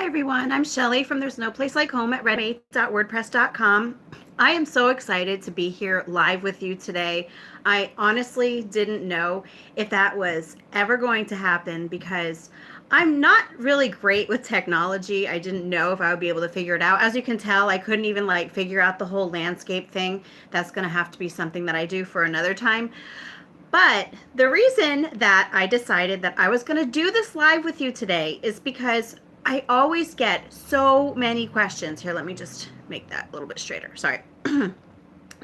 Hi everyone, I'm Shelly from There's No Place Like Home at redmate.wordpress.com. I am so excited to be here live with you today. I honestly didn't know if that was ever going to happen because I'm not really great with technology. I didn't know if I would be able to figure it out. As you can tell, I couldn't even figure out the whole landscape thing. That's going to have to be something that I do for another time. But the reason that I decided that I was going to do this live with you today is because I always get so many questions. Here, let me just make that a little bit straighter. Sorry.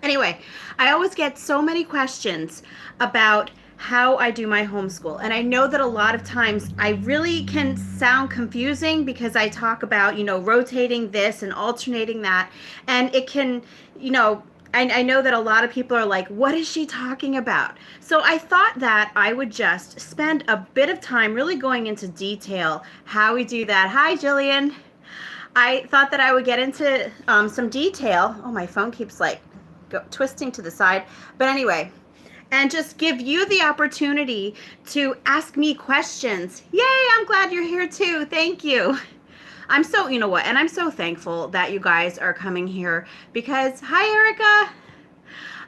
Anyway, I always get so many questions about how I do my homeschool. And I know that a lot of times I really can sound confusing because I talk about, rotating this and alternating that. And it can, I know that a lot of people are like, what is she talking about? So I thought that I would just spend a bit of time really going into detail how we do that. Hi, Jillian. I thought that I would get into some detail. Oh, my phone keeps twisting to the side. But anyway, and just give you the opportunity to ask me questions. Yay, I'm glad you're here too. Thank you. I'm so, and I'm so thankful that you guys are coming here because, hi, Erica.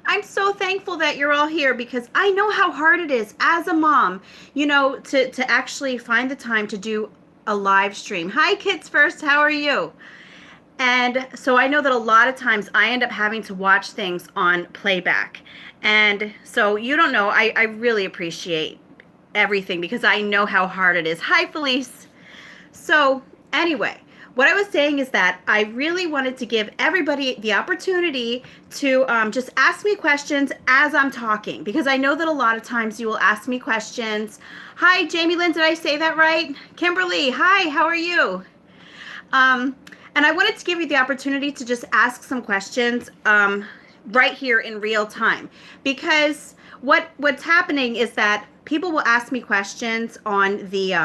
I'm so thankful that you're all here because I know how hard it is as a mom, to actually find the time to do a live stream. Hi, Kids First. How are you? And so I know that a lot of times I end up having to watch things on playback. And so you don't know, I really appreciate everything because I know how hard it is. Hi, Felice. So anyway, what I was saying is that I really wanted to give everybody the opportunity to just ask me questions as I'm talking, because I know that a lot of times you will ask me questions. Hi, Jamie Lynn, did I say that right? Kimberly, hi, how are you? And I wanted to give you the opportunity to just ask some questions right here in real time, because what's happening is that people will ask me questions on the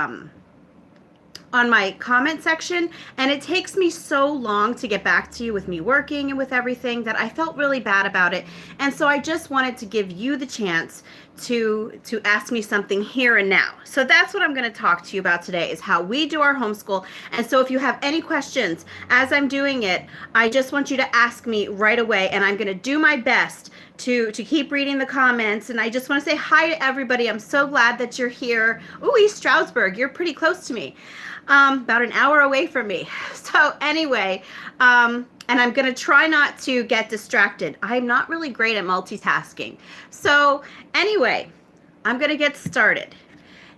on my comment section, and it takes me so long to get back to you with me working and with everything that I felt really bad about it. And so I just wanted to give you the chance to ask me something here and now. So that's what I'm going to talk to you about today, is how we do our homeschool. And so if you have any questions as I'm doing it, I just want you to ask me right away, and I'm going to do my best to keep reading the comments. And I just want to say hi to everybody. I'm so glad that you're here. Ooh, East Stroudsburg, you're pretty close to me. About an hour away from me. So anyway, and I'm going to try not to get distracted. I'm not really great at multitasking. So anyway, I'm going to get started.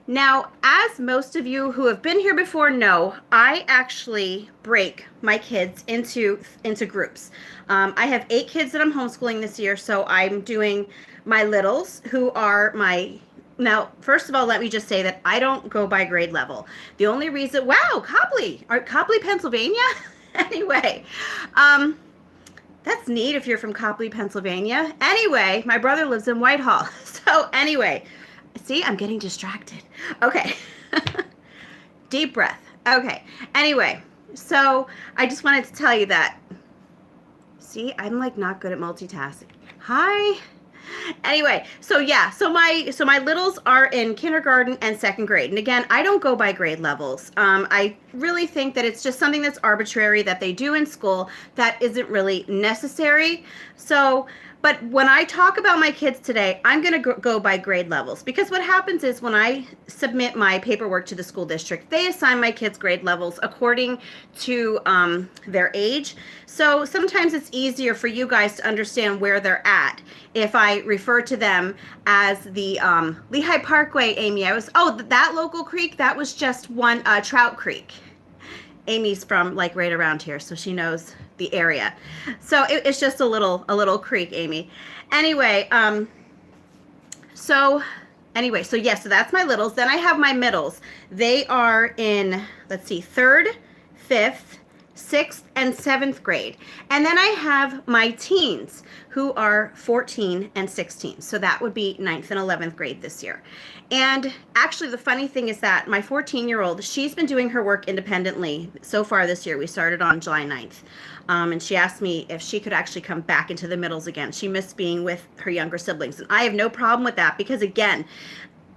Now, as most of you who have been here before know, I actually break my kids into groups. I have 8 kids that I'm homeschooling this year, so I'm doing my littles, who are Now, first of all, let me just say that I don't go by grade level. The only reason, wow, Copley, Pennsylvania? Anyway, that's neat if you're from Copley, Pennsylvania. Anyway, my brother lives in Whitehall. So anyway, see, I'm getting distracted. Okay. Deep breath. Okay. Anyway, so I just wanted to tell you that, see, I'm not good at multitasking. Hi. Anyway, so my littles are in kindergarten and 2nd grade. And again, I don't go by grade levels. I really think that it's just something that's arbitrary that they do in school that isn't really necessary. So, but when I talk about my kids today, I'm going to go by grade levels, because what happens is when I submit my paperwork to the school district, they assign my kids grade levels according to their age. So sometimes it's easier for you guys to understand where they're at if I refer to them as the Lehigh Parkway, Amy. That local creek, that was just one Trout Creek. Amy's from right around here, so she knows the area. So it's just a little creek, Amy. Anyway, so yes, so that's my littles. Then I have my middles. They are in, let's see, 3rd, 5th, 6th, and 7th grade. And then I have my teens, who are 14 and 16. So that would be 9th and 11th grade this year. And actually, the funny thing is that my 14-year-old, she's been doing her work independently so far this year. We started on July 9th. And she asked me if she could actually come back into the middles again. She missed being with her younger siblings. And I have no problem with that because, again,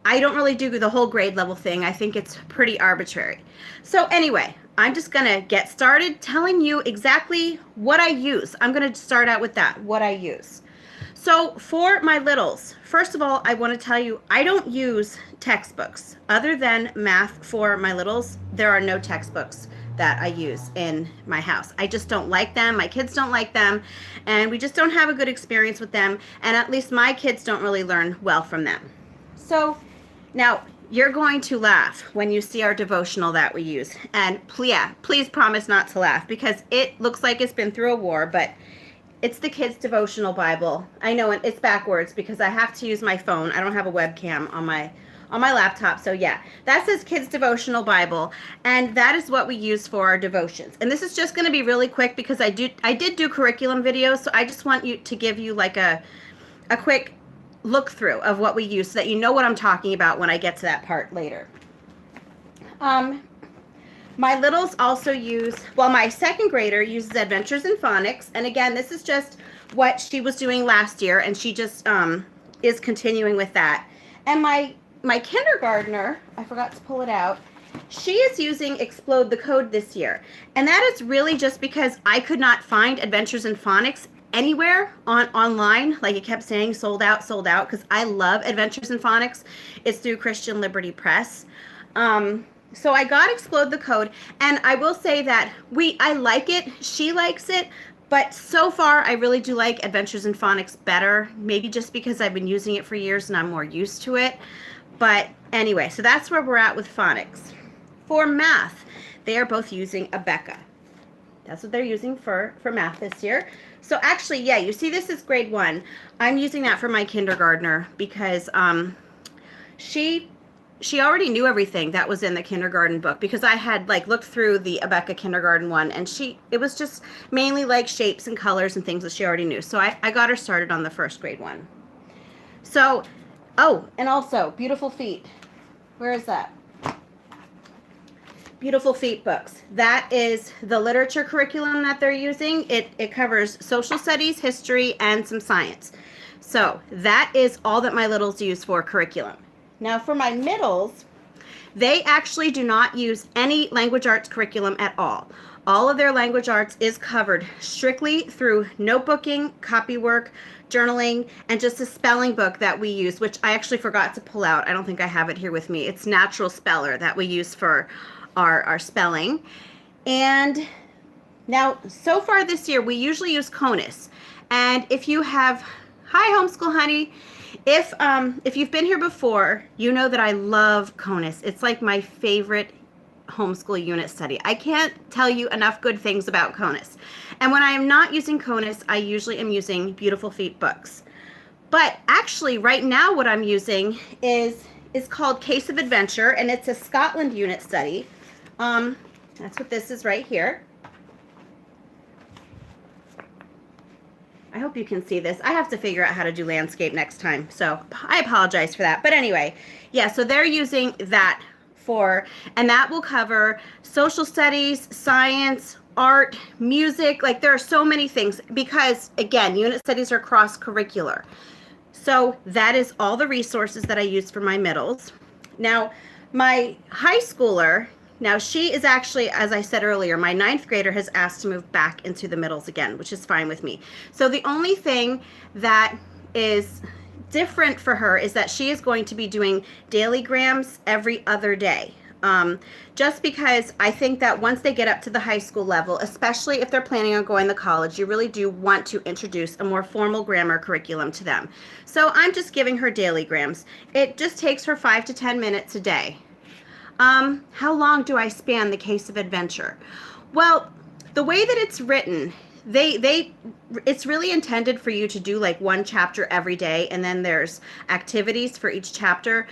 I don't really do the whole grade level thing. I think it's pretty arbitrary. So anyway, I'm just going to get started telling you exactly what I use. I'm going to start out with that, what I use. So for my littles, first of all, I want to tell you, I don't use textbooks. Other than math for my littles, there are no textbooks that I use in my house. I just don't like them. My kids don't like them, and we just don't have a good experience with them, and at least my kids don't really learn well from them. So now you're going to laugh when you see our devotional that we use, and please promise not to laugh, because it looks like it's been through a war, but it's the kids' devotional Bible. I know it's backwards because I have to use my phone. I don't have a webcam on my laptop. So yeah, that says kids' devotional Bible, and that is what we use for our devotions. And this is just going to be really quick because I did do curriculum videos, so I just want to give you like a quick look through of what we use so that you know what I'm talking about when I get to that part later. My littles also use, well, my second grader uses Adventures in Phonics. And again, this is just what she was doing last year, and she just is continuing with that. And my kindergartner, I forgot to pull it out, she is using Explode the Code this year. And that is really just because I could not find Adventures in Phonics anywhere online. Like it kept saying sold out, because I love Adventures in Phonics. It's through Christian Liberty Press. So I got Explode the Code, and I will say that I like it, she likes it, but so far I really do like Adventures in Phonics better, maybe just because I've been using it for years and I'm more used to it. But anyway, so that's where we're at with phonics. For math, they are both using Abeka. That's what they're using for math this year. So actually, yeah, you see this is grade 1. I'm using that for my kindergartner because she already knew everything that was in the kindergarten book, because I had like looked through the Abeka kindergarten one, and it was just mainly like shapes and colors and things that she already knew. So I got her started on the first grade one. So, oh, and also Beautiful Feet. Where is that? Beautiful Feet books. That is the literature curriculum that they're using. It covers social studies, history, and some science. So that is all that my littles use for curriculum. Now for my middles, they actually do not use any language arts curriculum at all. All of their language arts is covered strictly through notebooking, copywork, journaling, and just a spelling book that we use, which I actually forgot to pull out. I don't think I have it here with me. It's Natural Speller that we use for our spelling. And now so far this year, we usually use CONUS. And if you have, hi homeschool honey, if you've been here before, you know that I love CONUS. It's like my favorite homeschool unit study. I can't tell you enough good things about CONUS. And when I am not using CONUS, I usually am using Beautiful Feet books. But actually right now what I'm using is called Case of Adventure, and it's a Scotland unit study. That's what this is right here. I hope you can see this. I have to figure out how to do landscape next time, so I apologize for that. But anyway, yeah, so they're using that and that will cover social studies, science, art, music. Like there are so many things because, again, unit studies are cross-curricular. So that is all the resources that I use for my middles. Now, my high schooler, now she is actually, as I said earlier, my 9th grader has asked to move back into the middles again, which is fine with me. So the only thing that is different for her is that she is going to be doing daily grams every other day. Just because I think that once they get up to the high school level, especially if they're planning on going to college, you really do want to introduce a more formal grammar curriculum to them. So I'm just giving her daily grams. It just takes her 5 to 10 minutes a day. How long do I span the Case of Adventure? Well, the way that it's written, it's really intended for you to do like one chapter every day, and then there's activities for each chapter.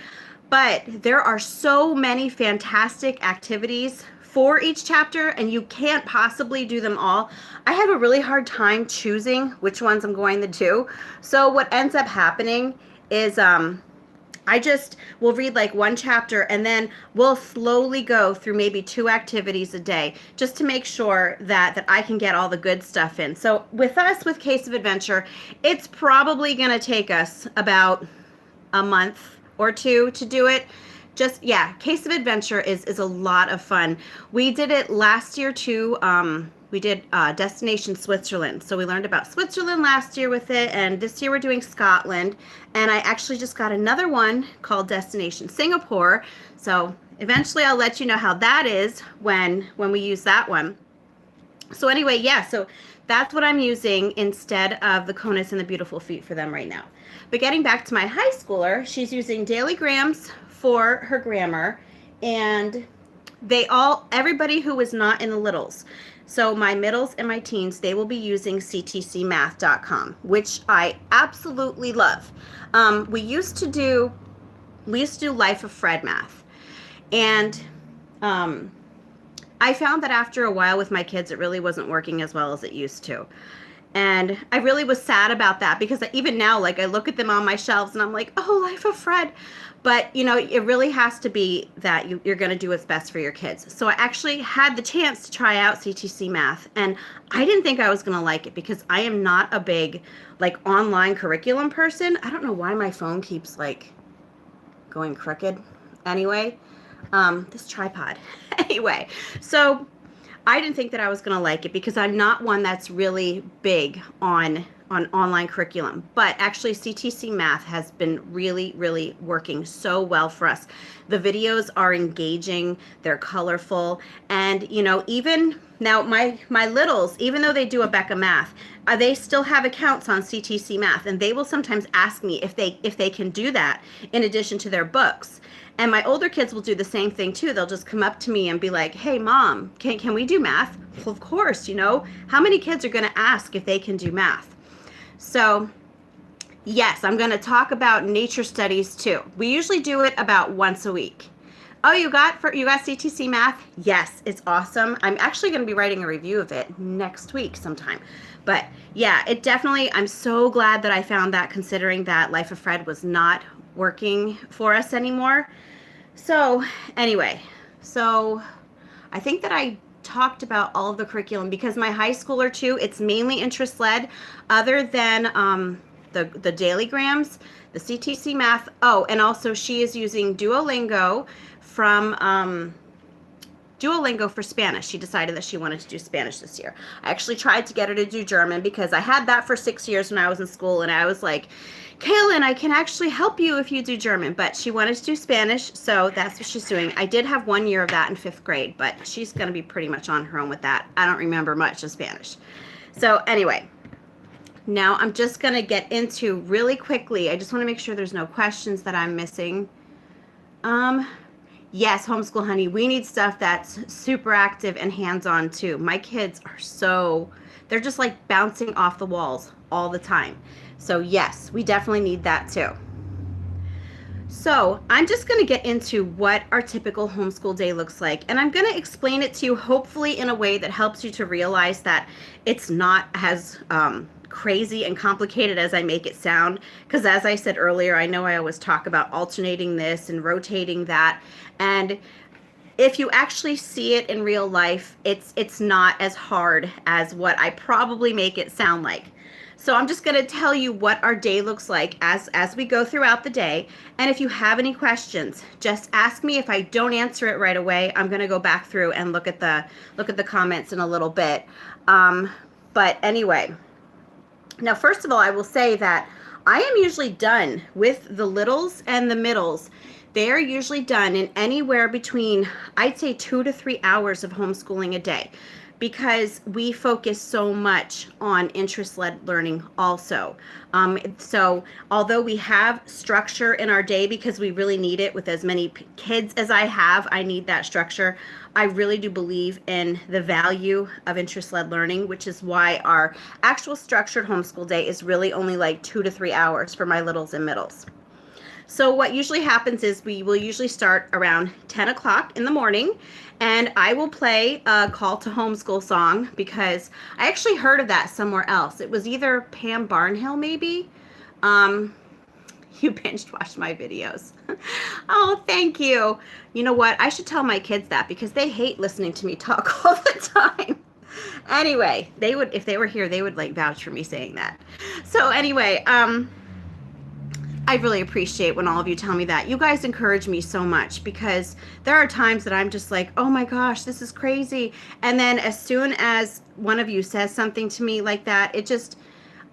But there are so many fantastic activities for each chapter, and you can't possibly do them all. I have a really hard time choosing which ones I'm going to do. So what ends up happening is I just will read like one chapter, and then we'll slowly go through maybe 2 activities a day just to make sure that I can get all the good stuff in. So with us, with Case of Adventure, it's probably going to take us about a month or 2 to do it, just, yeah, Case of Adventure is a lot of fun. We did it last year too. We did Destination Switzerland. So we learned about Switzerland last year with it, and this year we're doing Scotland. And I actually just got another one called Destination Singapore. So eventually I'll let you know how that is when we use that one. So anyway, yeah, so that's what I'm using instead of the Conus and the Beautiful Feet for them right now. But getting back to my high schooler, she's using Daily Grams for her grammar, and everybody who is not in the littles, so my middles and my teens, they will be using ctcmath.com, which I absolutely love. We used to do Life of Fred math, and I found that after a while with my kids, it really wasn't working as well as it used to. And I really was sad about that, because even now, like, I look at them on my shelves and I'm like, oh, Life of Fred. But, you know, it really has to be that you're going to do what's best for your kids. So I actually had the chance to try out CTC Math, and I didn't think I was going to like it, because I am not a big, like, online curriculum person. I don't know why my phone keeps, like, going crooked. Anyway, this tripod. Anyway, so I didn't think that I was going to like it, because I'm not one that's really big on online curriculum. But actually, CTC Math has been really, really working so well for us. The videos are engaging, they're colorful, and, you know, even now my littles, even though they do a Becca Math, they still have accounts on CTC Math, and they will sometimes ask me if they can do that in addition to their books. And my older kids will do the same thing too. They'll just come up to me and be like, hey, Mom, can we do math? Well, of course, you know. How many kids are going to ask if they can do math? So, yes, I'm going to talk about nature studies too. We usually do it about once a week. Oh, you got CTC Math? Yes, it's awesome. I'm actually going to be writing a review of it next week sometime. But yeah, it definitely, I'm so glad that I found that, considering that Life of Fred was not working for us anymore. So anyway, so I think that I talked about all of the curriculum, because my high schooler too, it's mainly interest led, other than the Daily Grams, the CTC Math. Oh, and also she is using Duolingo for Spanish. She decided that she wanted to do Spanish this year. I actually tried to get her to do German, because I had that for 6 years when I was in school, and I was like, Kaylin, I can actually help you if you do German. But she wanted to do Spanish, so that's what she's doing. I did have 1 year of that in 5th grade, but she's going to be pretty much on her own with that. I don't remember much of Spanish. So anyway, now I'm just going to get into really quickly. I just want to make sure there's no questions that I'm missing. Yes, Homeschool Honey, we need stuff that's super active and hands-on too. My kids are they're just like bouncing off the walls all the time. So yes, we definitely need that too. So I'm just going to get into what our typical homeschool day looks like, and I'm going to explain it to you hopefully in a way that helps you to realize that it's not as crazy and complicated as I make it sound, because as I said earlier, I know I always talk about alternating this and rotating that, and if you actually see it in real life, it's not as hard as what I probably make it sound like. So I'm just going to tell you what our day looks like as we go throughout the day. And if you have any questions, just ask me. If I don't answer it right away, I'm going to go back through and look at the comments in a little bit. But anyway, now first of all, I will say that I am usually done with the littles and the middles. They are usually done in anywhere between, I'd say, 2 to 3 hours of homeschooling a day, because we focus so much on interest-led learning also. So although we have structure in our day, because we really need it with as many kids as I have, I need that structure. I really do believe in the value of interest-led learning, which is why our actual structured homeschool day is really only like 2 to 3 hours for my littles and middles. So what usually happens is we will usually start around 10 o'clock in the morning, and I will play a call to homeschool song, because I actually heard of that somewhere else. It was either Pam Barnhill, maybe. You binge watched my videos. Oh, thank you. You know what? I should tell my kids that, because they hate listening to me talk all the time. Anyway, they would, if they were here, they would like vouch for me saying that. So anyway, I really appreciate when all of you tell me that. You guys encourage me so much, because there are times that I'm just like, oh my gosh, this is crazy. And then as soon as one of you says something to me like that,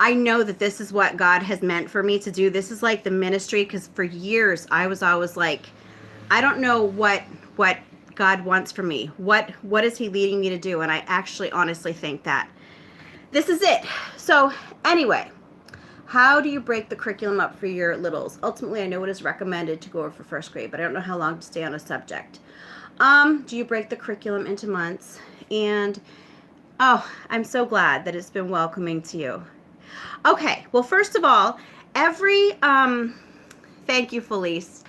I know that this is what God has meant for me to do. This is like the ministry, because for years I was always like, I don't know what God wants for me. What is he leading me to do? And I actually honestly think that this is it. So anyway, how do you break the curriculum up for your littles? Ultimately, I know it is recommended to go over for first grade, but I don't know how long to stay on a subject. Do you break the curriculum into months? And oh, I'm so glad that it's been welcoming to you. Okay, well, first of all, thank you, Felice.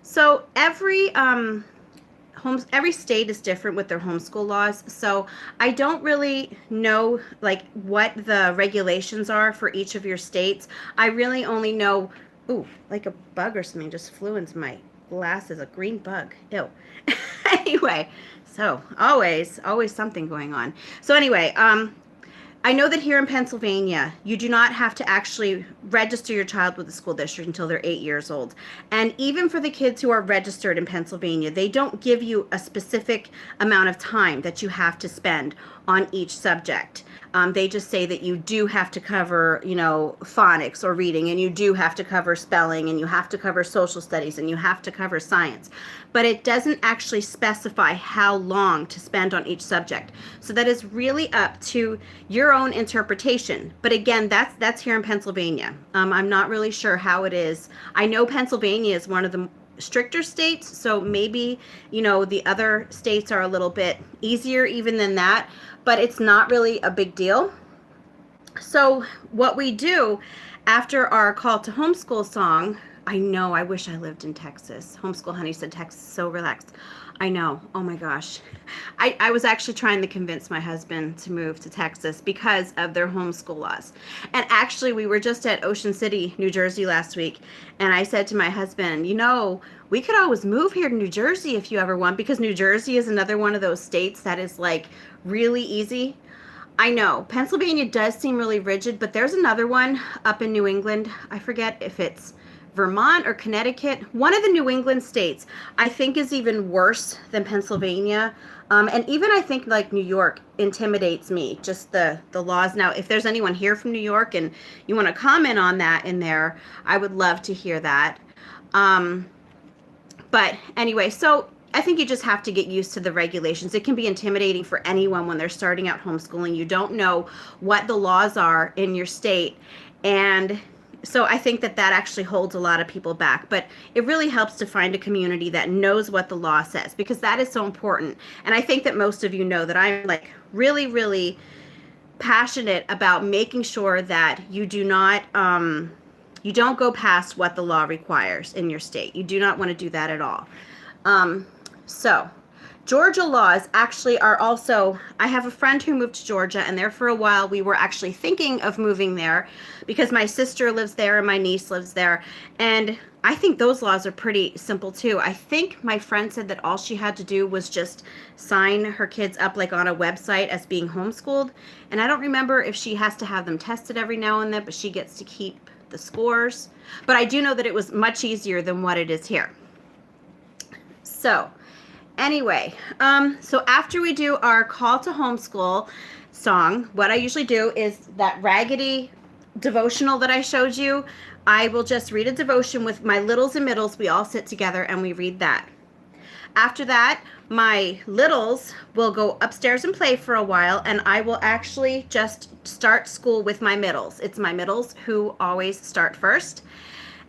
So every state is different with their homeschool laws. So I don't really know like what the regulations are for each of your states. I really only know, ooh, like a bug or something just flew into my glasses, a green bug. Ew. Anyway, so always something going on. So anyway, I know that here in Pennsylvania, you do not have to actually register your child with the school district until they're 8 years old. And even for the kids who are registered in Pennsylvania, they don't give you a specific amount of time that you have to spend on each subject. They just say that you do have to cover, phonics or reading, and you do have to cover spelling, and you have to cover social studies, and you have to cover science. But it doesn't actually specify how long to spend on each subject. So that is really up to your own interpretation. But again, that's here in Pennsylvania. I'm not really sure how it is. I know Pennsylvania is one of the stricter states, so maybe, the other states are a little bit easier even than that, but it's not really a big deal. So what we do after our call to homeschool song, I know, I wish I lived in Texas. Homeschool Honey said Texas is so relaxed. I know. Oh my gosh. I was actually trying to convince my husband to move to Texas because of their homeschool laws. And actually, we were just at Ocean City, New Jersey last week. And I said to my husband, we could always move here to New Jersey if you ever want, because New Jersey is another one of those states that is like really easy. I know Pennsylvania does seem really rigid, but there's another one up in New England. I forget if it's Vermont or Connecticut, one of the New England states, I think is even worse than Pennsylvania. And even I think like New York intimidates me, just the laws. Now, if there's anyone here from New York and you want to comment on that in there, I would love to hear that. But anyway, so I think you just have to get used to the regulations. It can be intimidating for anyone when they're starting out homeschooling. You don't know what the laws are in your state. And so I think that actually holds a lot of people back, but it really helps to find a community that knows what the law says, because that is so important. And I think that most of you know that I'm like really, really passionate about making sure that you do not, you don't go past what the law requires in your state. You do not want to do that at all. So Georgia laws actually are also, I have a friend who moved to Georgia, and there for a while we were actually thinking of moving there because my sister lives there and my niece lives there. And I think those laws are pretty simple too. I think my friend said that all she had to do was just sign her kids up like on a website as being homeschooled. And I don't remember if she has to have them tested every now and then, but she gets to keep the scores. But I do know that it was much easier than what it is here. So anyway, so after we do our call to homeschool song, what I usually do is that raggedy devotional that I showed you. I will just read a devotion with my littles and middles. We all sit together and we read that. After that, my littles will go upstairs and play for a while, and I will actually just start school with my middles. It's my middles who always start first.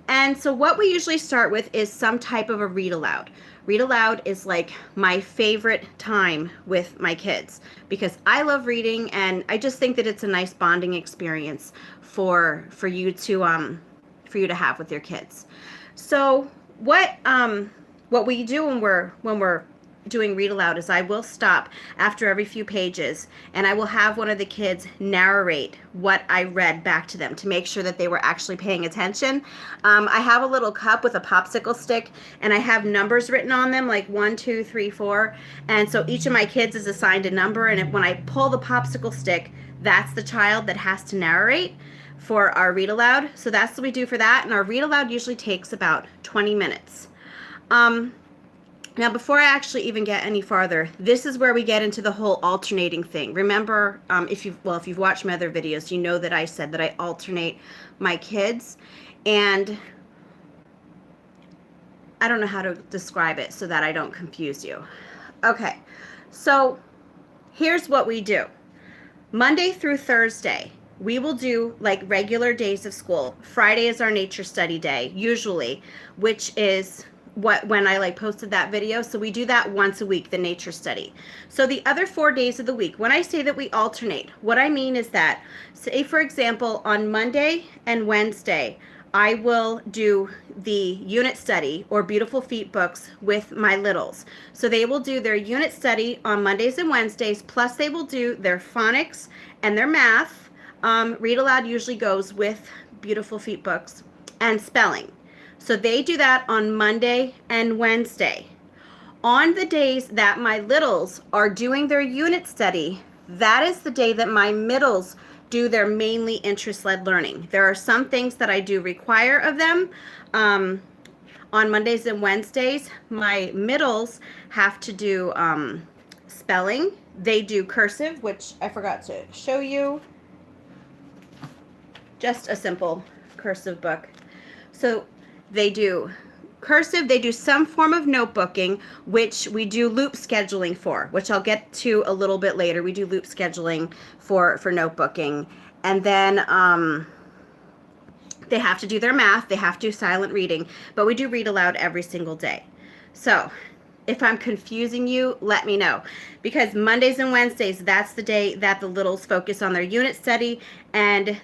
And so what we usually start with is some type of a read aloud. Read aloud is like my favorite time with my kids because I love reading, and I just think that it's a nice bonding experience for you to have with your kids. So what we do when we're doing read aloud is I will stop after every few pages and I will have one of the kids narrate what I read back to them to make sure that they were actually paying attention. I have a little cup with a popsicle stick and I have numbers written on them, like 1, 2, 3, 4. And so each of my kids is assigned a number. And when I pull the popsicle stick, that's the child that has to narrate for our read aloud. So that's what we do for that. And our read aloud usually takes about 20 minutes. Now, before I actually even get any farther, this is where we get into the whole alternating thing. Remember, if you've watched my other videos, you know that I said that I alternate my kids, and I don't know how to describe it so that I don't confuse you. Okay, so here's what we do. Monday through Thursday, we will do like regular days of school. Friday is our nature study day, usually, which is when I like posted that video. So we do that once a week, the nature study. So the other 4 days of the week, when I say that we alternate, what I mean is that, say for example, on Monday and Wednesday, I will do the unit study or Beautiful Feet books with my littles. So they will do their unit study on Mondays and Wednesdays, plus they will do their phonics and their math. Read aloud usually goes with Beautiful Feet books, and spelling. So they do that on Monday and Wednesday. On the days that my littles are doing their unit study, that is the day that my middles do their mainly interest-led learning. There are some things that I do require of them. On Mondays and Wednesdays, my middles have to do spelling. They do cursive, which I forgot to show you. Just a simple cursive book. So they do cursive, they do some form of notebooking, which we do loop scheduling for, which I'll get to a little bit later. We do loop scheduling for notebooking. And then they have to do their math, they have to do silent reading, but we do read aloud every single day. So if I'm confusing you, let me know. Because Mondays and Wednesdays, that's the day that the littles focus on their unit study, and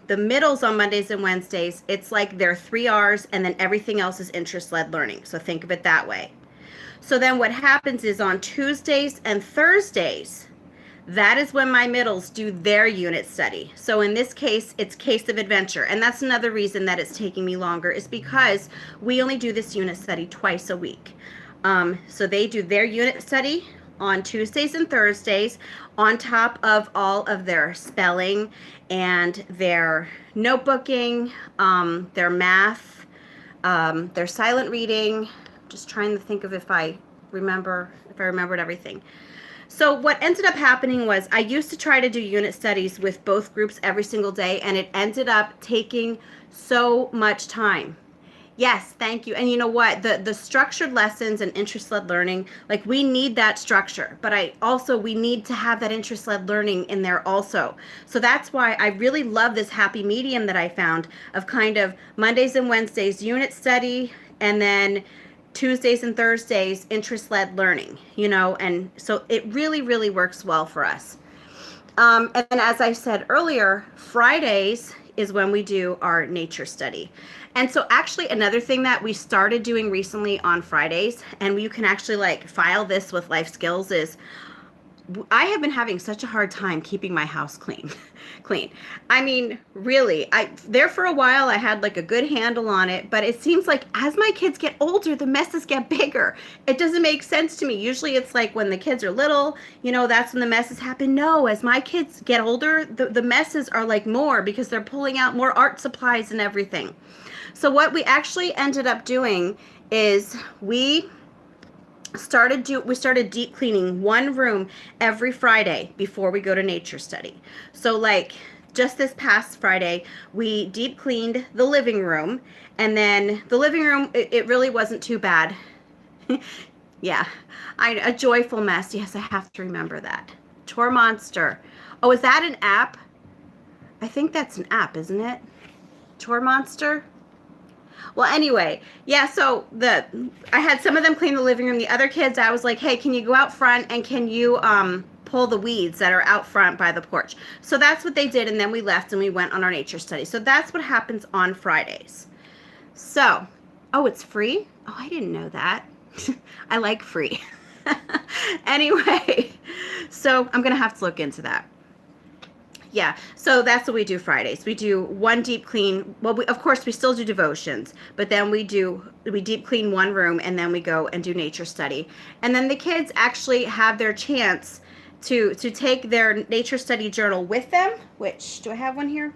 the middles on Mondays and Wednesdays, it's like their 3 R's and then everything else is interest-led learning. So think of it that way. So then what happens is on Tuesdays and Thursdays, that is when my middles do their unit study. So in this case, it's Case of Adventure. And that's another reason that it's taking me longer, is because we only do this unit study twice a week. So they do their unit study on Tuesdays and Thursdays, on top of all of their spelling and their notebooking, their math, their silent reading. Just trying to think of if I remembered everything. So what ended up happening was I used to try to do unit studies with both groups every single day, and it ended up taking so much time. Yes, thank you. And you know what? The structured lessons and interest-led learning, like we need that structure, but we need to have that interest-led learning in there also. So that's why I really love this happy medium that I found of kind of Mondays and Wednesdays unit study, and then Tuesdays and Thursdays interest-led learning, and so it really, really works well for us. And as I said earlier, Fridays is when we do our nature study. And so actually another thing that we started doing recently on Fridays, and you can actually like file this with Life Skills, is I have been having such a hard time keeping my house clean. I mean, really, there for a while I had like a good handle on it, but it seems like as my kids get older, the messes get bigger. It doesn't make sense to me. Usually it's like when the kids are little, that's when the messes happen. No, as my kids get older, the messes are like more, because they're pulling out more art supplies and everything. So what we actually ended up doing is we started deep cleaning one room every Friday before we go to nature study. So like just this past Friday, we deep cleaned the living room, and then the living room, it really wasn't too bad. Yeah, a joyful mess. Yes, I have to remember that. Chore Monster. Oh, is that an app? I think that's an app, isn't it? Chore Monster? Well, anyway, yeah, so I had some of them clean the living room. The other kids, I was like, hey, can you go out front and can you pull the weeds that are out front by the porch? So that's what they did, and then we left and we went on our nature study. So that's what happens on Fridays. So, oh, it's free? Oh, I didn't know that. I like free. Anyway, so I'm going to have to look into that. Yeah, so that's what we do Fridays. We do one deep clean. Well, of course, we still do devotions, but then we deep clean one room, and then we go and do nature study. And then the kids actually have their chance to take their nature study journal with them, which, do I have one here?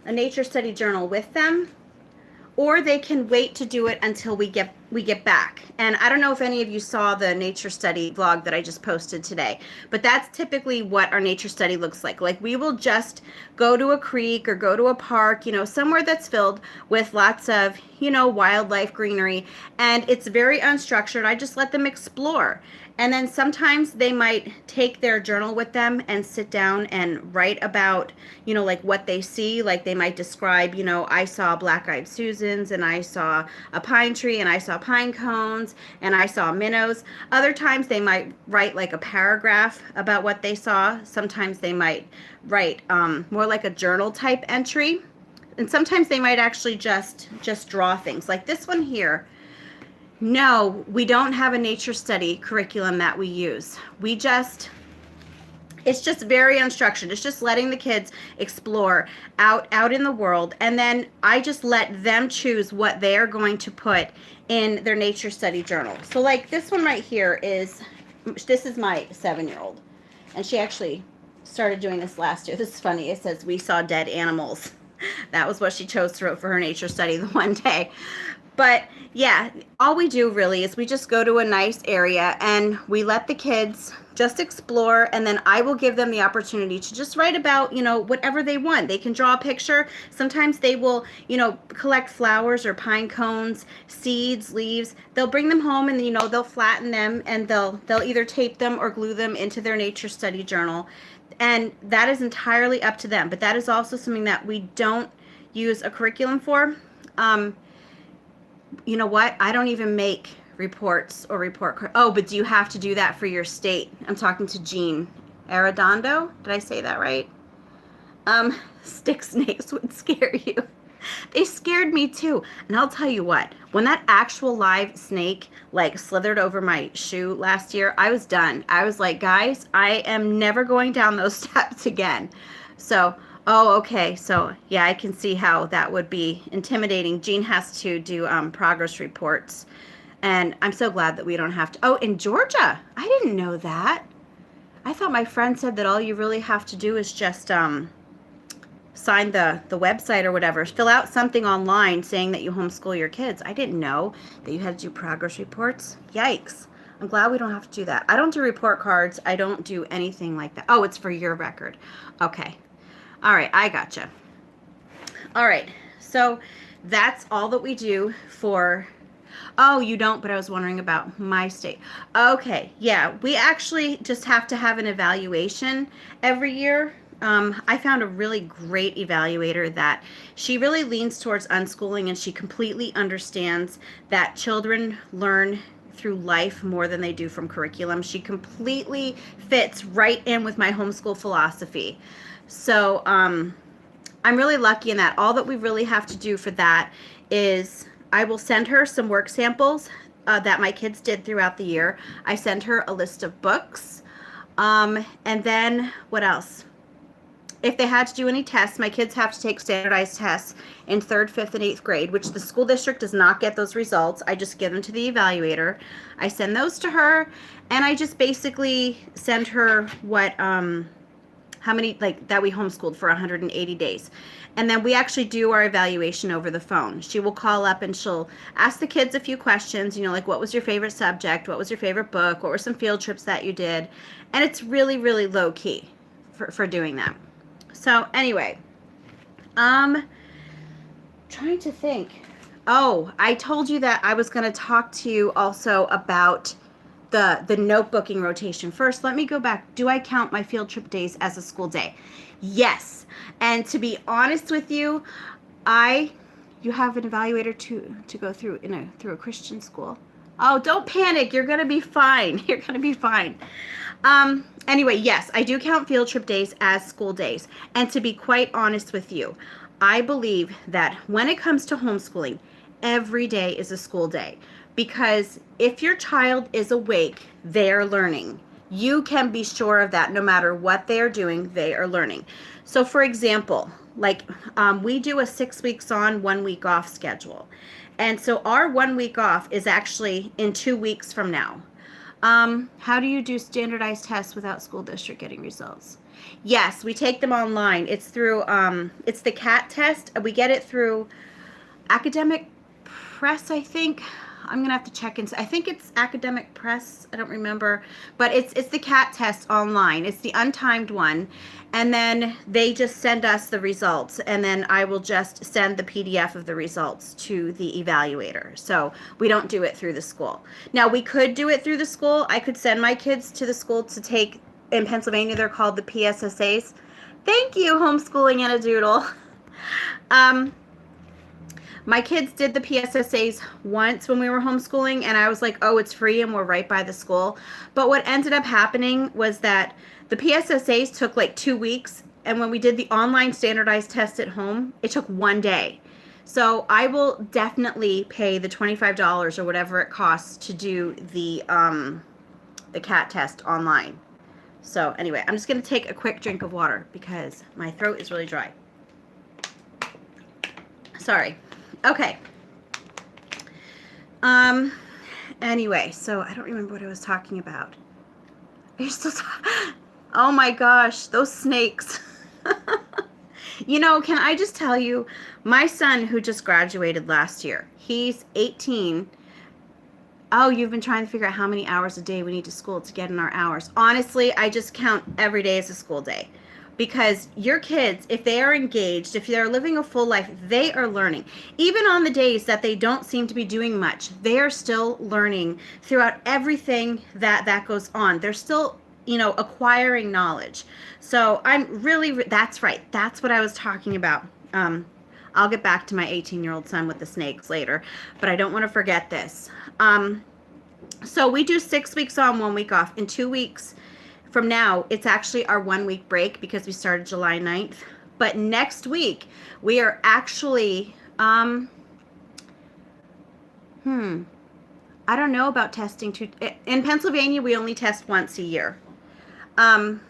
A nature study journal with them, or they can wait to do it until we get back. And I don't know if any of you saw the nature study vlog that I just posted today, but that's typically what our nature study looks like. Like, we will just go to a creek or go to a park, somewhere that's filled with lots of, wildlife, greenery, and it's very unstructured. I just let them explore. And then sometimes they might take their journal with them and sit down and write about, like what they see. Like, they might describe, I saw black-eyed Susans, and I saw a pine tree, and I saw pine cones, and I saw minnows. Other times they might write like a paragraph about what they saw. Sometimes they might write more like a journal type entry. And sometimes they might actually just draw things. Like this one here. No, we don't have a nature study curriculum that we use. It's just very unstructured. It's just letting the kids explore out in the world. And then I just let them choose what they're going to put in their nature study journal. So like this one right here this is my 7-year-old. And she actually started doing this last year. This is funny. It says, "We saw dead animals." That was what she chose to write for her nature study the one day. But yeah, all we do really is we just go to a nice area and we let the kids just explore, and then I will give them the opportunity to just write about, whatever they want. They can draw a picture. Sometimes they will, collect flowers or pine cones, seeds, leaves. They'll bring them home and, they'll flatten them, and they'll either tape them or glue them into their nature study journal. And that is entirely up to them. But that is also something that we don't use a curriculum for. You know what? I don't even make reports or but do you have to do that for your state? I'm talking to Jean Arredondo. Did I say that right? Stick snakes would scare you. They scared me too. And I'll tell you what, when that actual live snake like slithered over my shoe last year, I was done. I was like, guys, I am never going down those steps again. So, oh, okay. So yeah, I can see how that would be intimidating. Jean has to do progress reports. And I'm so glad that we don't have to. Oh, in Georgia. I didn't know that. I thought my friend said that all you really have to do is just sign the website or whatever. Fill out something online saying that you homeschool your kids. I didn't know that you had to do progress reports. Yikes. I'm glad we don't have to do that. I don't do report cards. I don't do anything like that. Oh, it's for your record. Okay. All right. I gotcha. All right. So that's all that we do for... Oh, you don't, but I was wondering about my state. Okay, yeah, we actually just have to have an evaluation every year. I found a really great evaluator that she really leans towards unschooling, and she completely understands that children learn through life more than they do from curriculum. She completely fits right in with my homeschool philosophy. So I'm really lucky in that. All that we really have to do for that is... I will send her some work samples that my kids did throughout the year. I send her a list of books. And then what else? If they had to do any tests, my kids have to take standardized tests in 3rd, 5th, and 8th grade, which the school district does not get those results. I just give them to the evaluator. I send those to her, and I just basically send her what, how many, like, that we homeschooled for 180 days. And then we actually do our evaluation over the phone. She will call up and she'll ask the kids a few questions, like what was your favorite subject? What was your favorite book? What were some field trips that you did? And it's really, really low key for doing that. So anyway, trying to think. Oh, I told you that I was going to talk to you also about the notebooking rotation. First, let me go back. Do I count my field trip days as a school day? Yes. And to be honest with you, you have an evaluator to go through through a Christian school. Oh, don't panic. You're going to be fine. You're going to be fine. Anyway, yes, I do count field trip days as school days. And to be quite honest with you, I believe that when it comes to homeschooling, every day is a school day. because if your child is awake, they're learning. You can be sure of that. No matter what they are doing, they are learning. So for example, like we do a 6 weeks on, 1 week off schedule. And so our 1 week off is actually in 2 weeks from now. How do you do standardized tests without school district getting results? Yes, we take them online. It's through, it's the CAT test. We get it through Academic Press, I think. I'm gonna have to check into. I think it's Academic Press. I don't remember, but it's the CAT test online. It's the untimed one, and then they just send us the results, and then I will just send the PDF of the results to the evaluator. So we don't do it through the school. Now we could do it through the school. I could send my kids to the school to take. In Pennsylvania, they're called the PSSAs. Thank you, homeschooling and a doodle. My kids did the PSSAs once when we were homeschooling, and I was like, oh, it's free and we're right by the school. But what ended up happening was that the PSSAs took like 2 weeks, and when we did the online standardized test at home, it took 1 day. So I will definitely pay the $25 or whatever it costs to do the CAT test online. So anyway, I'm just going to take a quick drink of water because my throat is really dry. Sorry. Okay. Anyway, so I don't remember what I was talking about. Are you still Oh my gosh, those snakes. You know, can I just tell you, my son who just graduated last year, he's 18. Oh, you've been trying to figure out how many hours a day we need to school to get in our hours. Honestly, I just count every day as a school day. Because your kids, if they are engaged, if they're living a full life, they are learning. Even on the days that they don't seem to be doing much, they are still learning throughout everything that goes on. They're still, you know, acquiring knowledge. So I'm really, that's right. That's what I was talking about. I'll get back to my 18-year-old son with the snakes later, but I don't want to forget this. So we do 6 weeks on, 1 week off. In 2 weeks from now, it's actually our 1 week break because we started July 9th. But next week, we are actually, I don't know about testing. In Pennsylvania, we only test once a year. In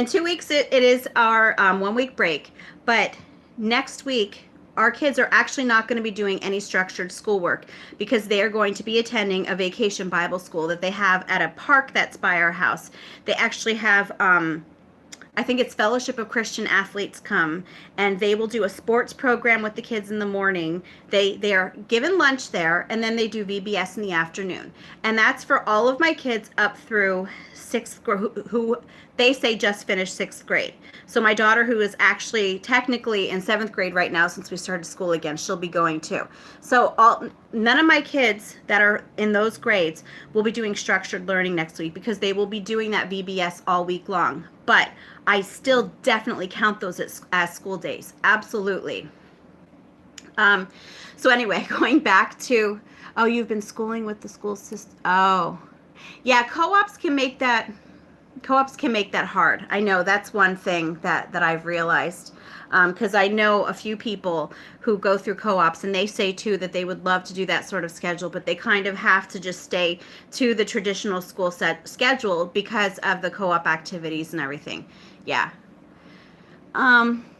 2 weeks, it is our 1 week break. But next week, our kids are actually not going to be doing any structured schoolwork because they are going to be attending a vacation Bible school that they have at a park that's by our house. They actually have, I think it's Fellowship of Christian Athletes come, and they will do a sports program with the kids in the morning. They are given lunch there, and then they do VBS in the afternoon. And that's for all of my kids up through 6th grade, who they say just finished 6th grade. So my daughter, who is actually technically in 7th grade right now since we started school again, she'll be going too. So none of my kids that are in those grades will be doing structured learning next week because they will be doing that VBS all week long. But I still definitely count those as school days. Absolutely. So anyway, going back to, oh, you've been schooling with the school system. Oh, yeah, co-ops can make that hard. I know that's one thing that I've realized, because I know a few people who go through co-ops, and they say too that they would love to do that sort of schedule, but they kind of have to just stay to the traditional school schedule because of the co-op activities and everything. Yeah.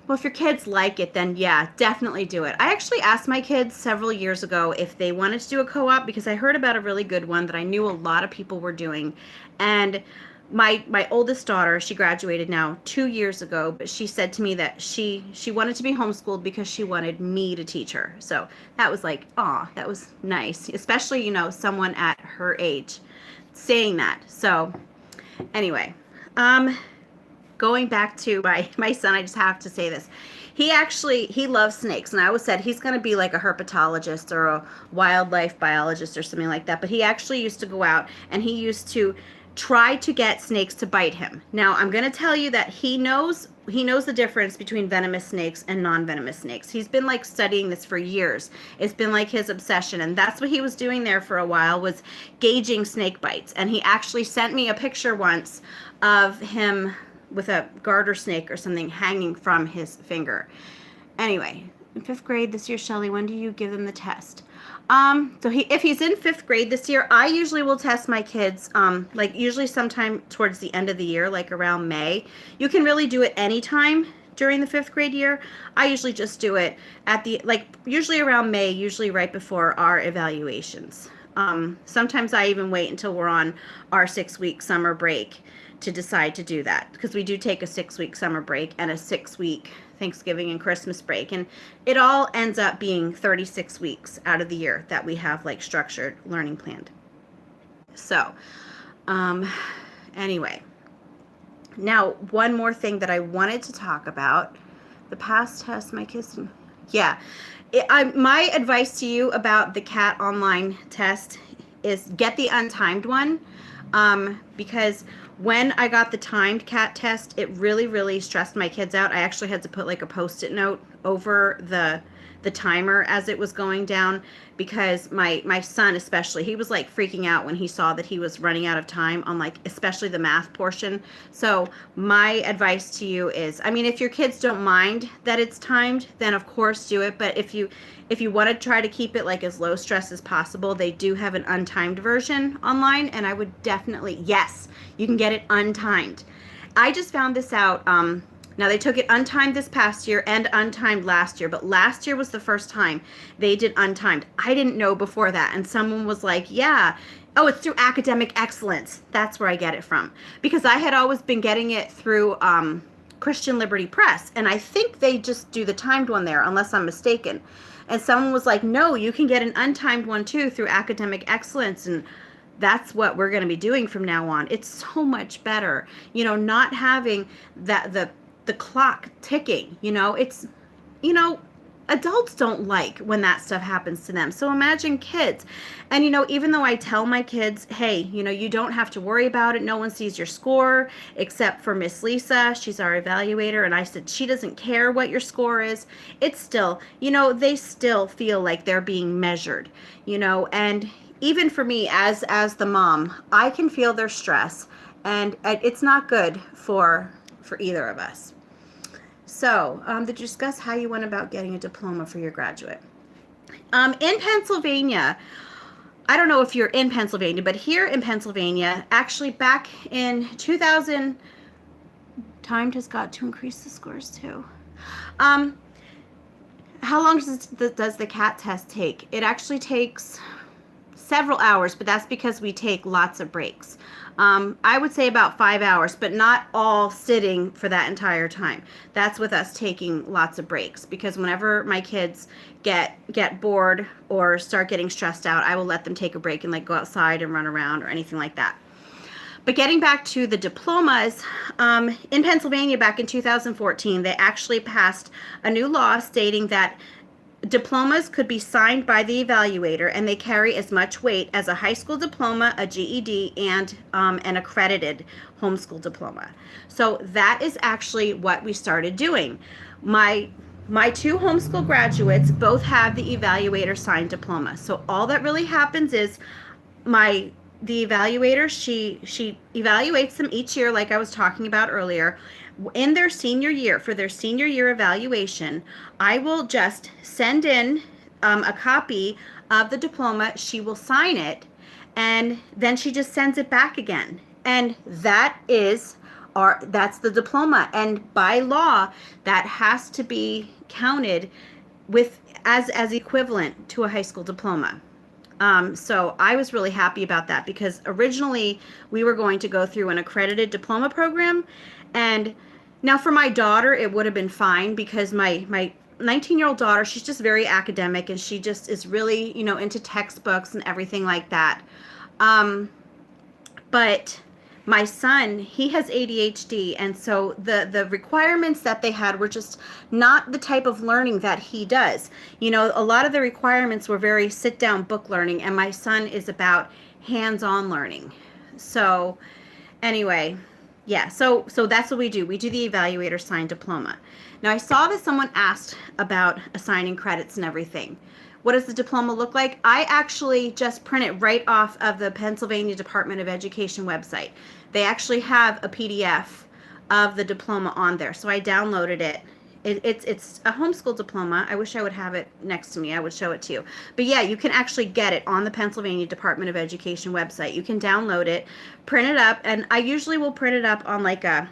Well, if your kids like it, then yeah, definitely do it. I actually asked my kids several years ago if they wanted to do a co-op because I heard about a really good one that I knew a lot of people were doing. And my oldest daughter, she graduated now 2 years ago, but she said to me that she wanted to be homeschooled because she wanted me to teach her. So that was like, aw, that was nice, especially, you know, someone at her age saying that. So anyway, going back to my son, I just have to say this. He loves snakes, and I always said he's going to be like a herpetologist or a wildlife biologist or something like that. But he actually used to go out and he used to try to get snakes to bite him. Now, I'm going to tell you that he knows the difference between venomous snakes and non-venomous snakes. He's been like studying this for years. It's been like his obsession, and that's what he was doing there for a while, was gauging snake bites. And he actually sent me a picture once of him with a garter snake or something hanging from his finger. Anyway, in 5th grade this year, Shelley, when do you give them the test? So if he's in 5th grade this year, I usually will test my kids, like usually sometime towards the end of the year, like around May. You can really do it anytime during the 5th grade year. I usually just do it at usually around May, usually right before our evaluations. Sometimes I even wait until we're on our 6-week summer break to decide to do that, because we do take a 6-week summer break and a 6-week Thanksgiving and Christmas break, and it all ends up being 36 weeks out of the year that we have like structured learning planned. So anyway, now one more thing that I wanted to talk about, the past test my kids, my advice to you about the CAT online test is get the untimed one, because when I got the timed CAT test, it really, really stressed my kids out. I actually had to put like a Post-it note over the timer as it was going down, because my son especially, he was like freaking out when he saw that he was running out of time on like especially the math portion. So my advice to you is, I mean, if your kids don't mind that it's timed, then of course do it. But if you want to try to keep it like as low stress as possible, they do have an untimed version online, and I would definitely, yes, you can get it untimed. I just found this out. Now, they took it untimed this past year and untimed last year, but last year was the first time they did untimed. I didn't know before that, and someone was like, yeah, oh, it's through Academic Excellence. That's where I get it from, because I had always been getting it through Christian Liberty Press, and I think they just do the timed one there, unless I'm mistaken. And someone was like, no, you can get an untimed one too through Academic Excellence, and that's what we're going to be doing from now on. It's so much better, not having that the clock ticking. It's, adults don't like when that stuff happens to them. So imagine kids. And, even though I tell my kids, hey, you don't have to worry about it. No one sees your score except for Miss Lisa. She's our evaluator. And I said, she doesn't care what your score is. It's still, they still feel like they're being measured, and even for me as the mom, I can feel their stress, and it's not good for either of us. So, to discuss how you went about getting a diploma for your graduate. In Pennsylvania, I don't know if you're in Pennsylvania, but here in Pennsylvania, actually back in 2000, time has got to increase the scores too. How long does the CAT test take? It actually takes several hours, but that's because we take lots of breaks. I would say about 5 hours, but not all sitting for that entire time. That's with us taking lots of breaks, because whenever my kids get bored or start getting stressed out, I will let them take a break and like go outside and run around or anything like that. But getting back to the diplomas, in Pennsylvania back in 2014, they actually passed a new law stating that diplomas could be signed by the evaluator, and they carry as much weight as a high school diploma, a GED, and an accredited homeschool diploma. So that is actually what we started doing. My 2 homeschool graduates both have the evaluator signed diploma. So all that really happens is the evaluator, she evaluates them each year, like I was talking about earlier. In their senior year, for their senior year evaluation, I will just send in a copy of the diploma. She will sign it, and then she just sends it back again. And that's the diploma. And by law, that has to be counted as equivalent to a high school diploma. So I was really happy about that, because originally we were going to go through an accredited diploma program. And now for my daughter, it would have been fine, because my 19-year-old daughter, she's just very academic, and she just is really, into textbooks and everything like that. But my son, he has ADHD, and so the requirements that they had were just not the type of learning that he does. A lot of the requirements were very sit-down book learning, and my son is about hands-on learning. So anyway, yeah, so that's what we do. We do the evaluator signed diploma. Now, I saw that someone asked about assigning credits and everything. What does the diploma look like? I actually just print it right off of the Pennsylvania Department of Education website. They actually have a PDF of the diploma on there. So I downloaded it, It's a homeschool diploma. I wish I would have it next to me. I would show it to you. But yeah, you can actually get it on the Pennsylvania Department of Education website. You can download it, print it up, and I usually will print it up on like a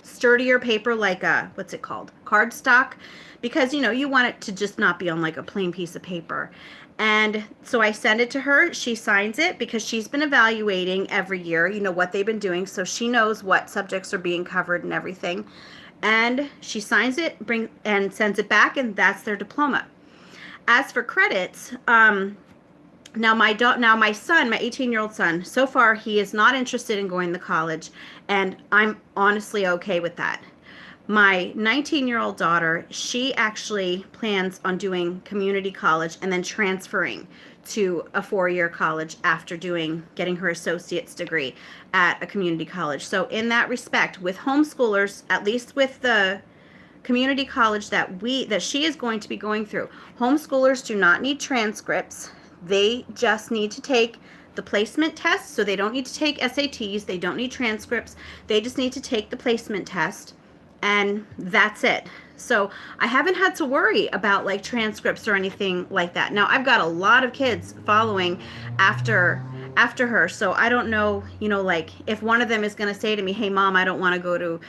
sturdier paper, like a, what's it called? Cardstock, because you want it to just not be on like a plain piece of paper. And so I send it to her. She signs it because she's been evaluating every year, what they've been doing. So she knows what subjects are being covered and everything. And she signs it, and sends it back, and that's their diploma. As for credits, now my son, my 18-year-old son, so far he is not interested in going to college, and I'm honestly okay with that. My 19-year-old daughter, she actually plans on doing community college and then transferring to a 4-year college after getting her associate's degree at a community college. So in that respect, with homeschoolers, at least with the community college that she is going to be going through, homeschoolers do not need transcripts. They just need to take the placement test. So they don't need to take SATs. They don't need transcripts. They just need to take the placement test, and that's it. So I haven't had to worry about like transcripts or anything like that. Now I've got a lot of kids following after her, so I don't know, like if one of them is going to say to me, hey mom, I don't want to go to,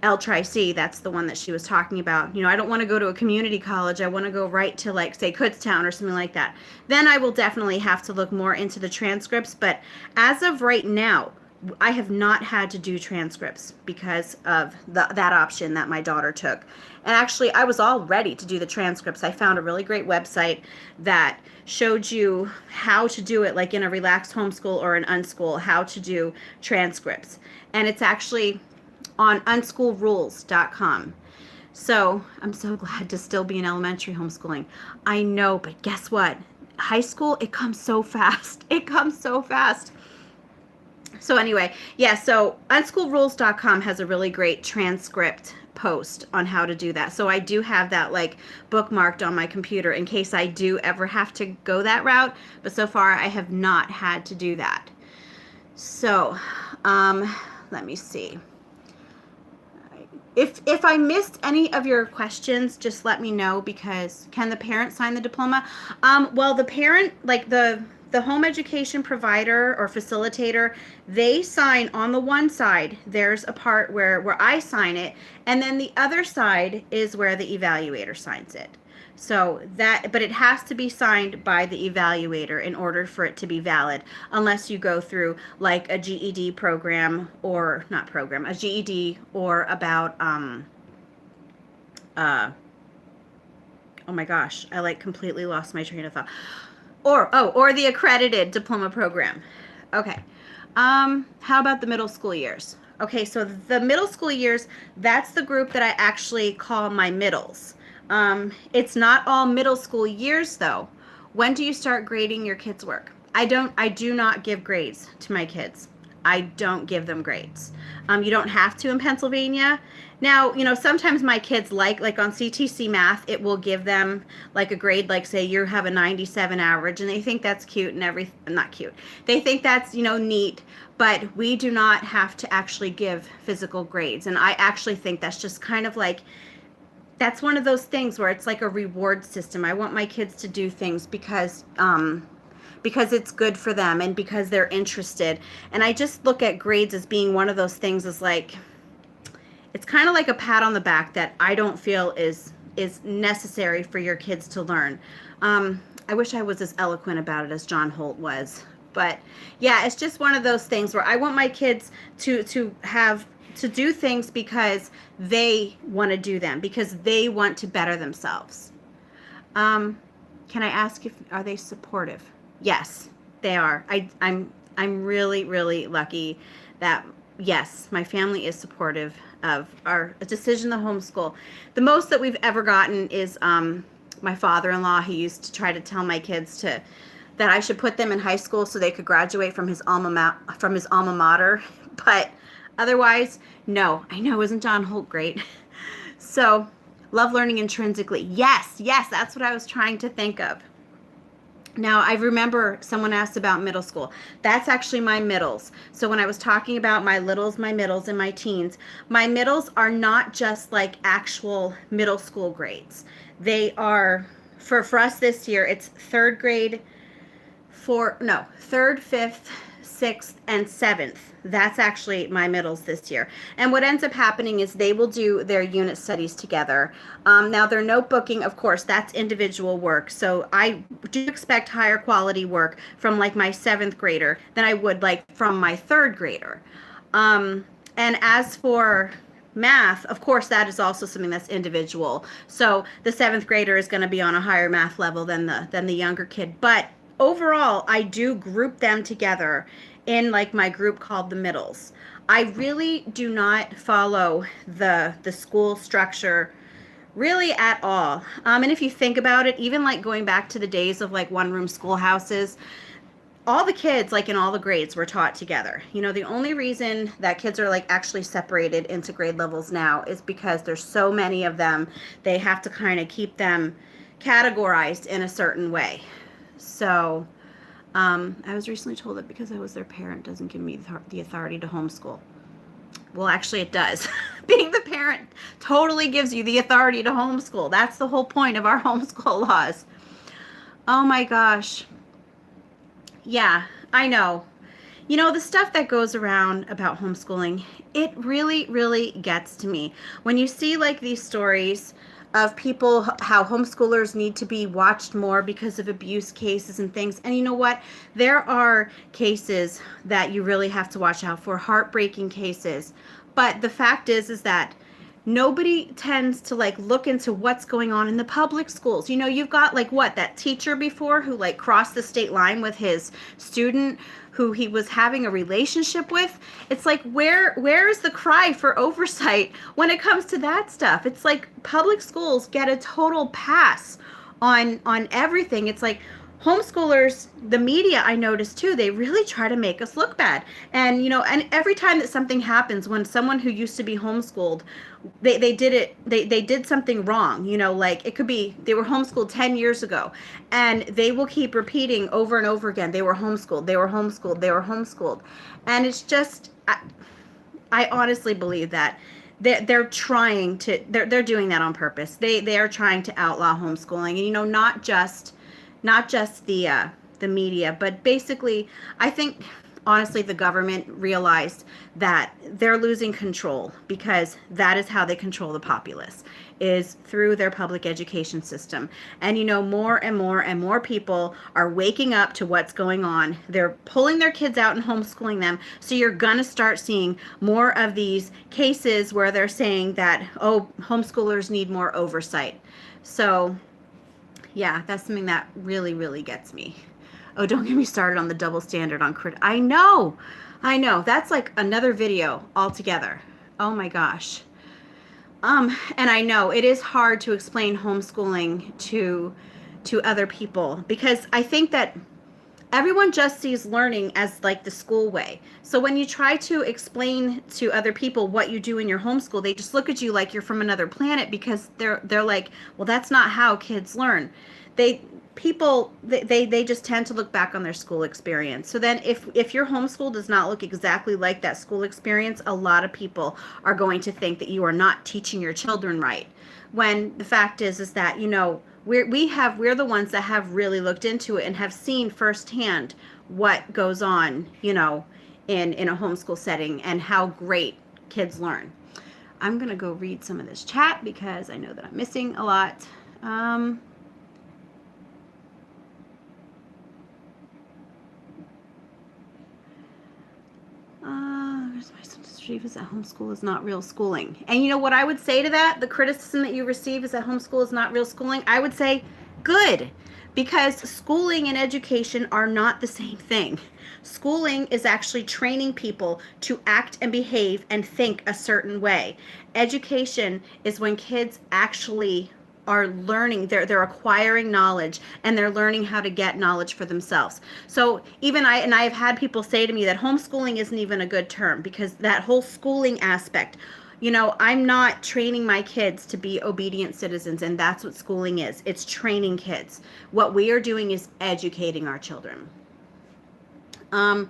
L-Tri-C, that's the one that she was talking about, I don't want to go to a community college, I want to go right to like say Kutztown or something like that, then I will definitely have to look more into the transcripts. But as of right now, I have not had to do transcripts because of that option that my daughter took. And actually, I was all ready to do the transcripts. I found a really great website that showed you how to do it, like in a relaxed homeschool or an unschool, how to do transcripts. And it's actually on unschoolrules.com. So I'm so glad to still be in elementary homeschooling. I know, but guess what? High school, it comes so fast. It comes so fast. So anyway, yeah, so unschoolrules.com has a really great transcript post on how to do that. So I do have that like bookmarked on my computer in case I do ever have to go that route. But so far I have not had to do that. So let me see. If I missed any of your questions, just let me know, because can the parent sign the diploma? Well, the parent, like the home education provider or facilitator, they sign on the one side. There's a part where I sign it, and then the other side is where the evaluator signs it. So but it has to be signed by the evaluator in order for it to be valid, unless you go through like a GED program, or not program, a GED, or about oh my gosh, I like completely lost my train of thought. Or the accredited diploma program. Okay. How about the middle school years? Okay, so the middle school years, that's the group that I actually call my middles. It's not all middle school years though. When do you start grading your kids' work? I do not give grades to my kids. I don't give them grades. You don't have to in Pennsylvania. Now, sometimes my kids like on CTC math, it will give them like a grade, like say you have a 97 average, and they think that's cute and everything. Not cute. They think that's, neat, but we do not have to actually give physical grades. And I actually think that's just kind of like, that's one of those things where it's like a reward system. I want my kids to do things because it's good for them and because they're interested. And I just look at grades as being one of those things, as like, it's kind of like a pat on the back that I don't feel is necessary for your kids to learn. I wish I was as eloquent about it as John Holt was. But yeah, it's just one of those things where I want my kids to do things because they want to do them, because they want to better themselves. Can I ask are they supportive? Yes, they are. I'm really, really lucky that, yes, my family is supportive of our decision to homeschool. The most that we've ever gotten is my father-in-law. He used to try to tell my kids that I should put them in high school so they could graduate from his alma mater. But otherwise, no. I know, isn't John Holt great? So, love learning intrinsically. Yes, that's what I was trying to think of. Now, I remember someone asked about middle school. That's actually my middles. So when I was talking about my littles, my middles, and my middles are not just like actual middle school grades. They are, for us this year, it's third grade, third, fifth, sixth, and seventh. That's actually my middles this year. And what ends up happening is they will do their unit studies together. Now, their notebooking, of course, that's individual work. So I do expect higher quality work from like my seventh grader than I would like from my third grader. And as for math, of course, that is also something that's individual. So the seventh grader is going to be on a higher math level than the younger kid. But overall, I do group them together in like my group called the middles. I really do not follow the school structure really at all. And if you think about it, even like going back to the days of like one-room schoolhouses, all the kids like in all the grades were taught together. You know, the only reason that kids are like actually separated into grade levels now is because there's so many of them. They have to kind of keep them categorized in a certain way. So I was recently told that because I was their parent doesn't give me the authority to homeschool. Well, actually it does. Being the parent totally gives you the authority to homeschool. That's the whole point of our homeschool laws. Oh my gosh. Yeah, I know. You know, the stuff that goes around about homeschooling, it really, really gets to me. When you see like these stories of people, how homeschoolers need to be watched more because of abuse cases and things. And you know what? There are cases that you really have to watch out for, heartbreaking cases. But the fact is that nobody tends to like look into what's going on in the public schools. You know, you've got like that teacher before who like crossed the state line with his student who he was having a relationship with. It's like, where is the cry for oversight when it comes to that stuff? It's like public schools get a total pass on everything. It's like homeschoolers, the media, I noticed too, they really try to make us look bad. And, you know, and every time that something happens when someone who used to be homeschooled, they did something wrong, you know, like it could be they were homeschooled 10 years ago, and they will keep repeating over and over again, they were homeschooled, they were homeschooled, they were homeschooled. And it's just, I honestly believe that they're trying to, they're doing that on purpose. They are trying to outlaw homeschooling. And, you know, not just the media, but basically, I think honestly the government realized that they're losing control, because that is how they control the populace, is through their public education system. And you know, more and more and more people are waking up to what's going on. They're pulling their kids out and homeschooling them. So you're gonna start seeing more of these cases where they're saying that, oh, homeschoolers need more oversight. So yeah, that's something that really, really gets me. Oh, don't get me started on the double standard on crit. I know. That's like another video altogether. Oh my gosh. And I know it is hard to explain homeschooling to other people, because I think that everyone just sees learning as like the school way. So when you try to explain to other people what you do in your homeschool, they just look at you like you're from another planet, because they're like, well, that's not how kids learn. They just tend to look back on their school experience. So then if your homeschool does not look exactly like that school experience, a lot of people are going to think that you are not teaching your children right. When the fact is that, you know, we're the ones that have really looked into it and have seen firsthand what goes on, you know, in a homeschool setting and how great kids learn. I'm going to go read some of this chat because I know that I'm missing a lot. My son's chief is that homeschool is not real schooling. And you know what I would say to that? The criticism that you receive is that homeschool is not real schooling. I would say, good, because schooling and education are not the same thing. Schooling is actually training people to act and behave and think a certain way. Education is when kids actually are learning, they're acquiring knowledge, and they're learning how to get knowledge for themselves. So even I have had people say to me that homeschooling isn't even a good term, because that whole schooling aspect, I'm not training my kids to be obedient citizens, and that's what schooling is. It's training kids. What we are doing is educating our children. Let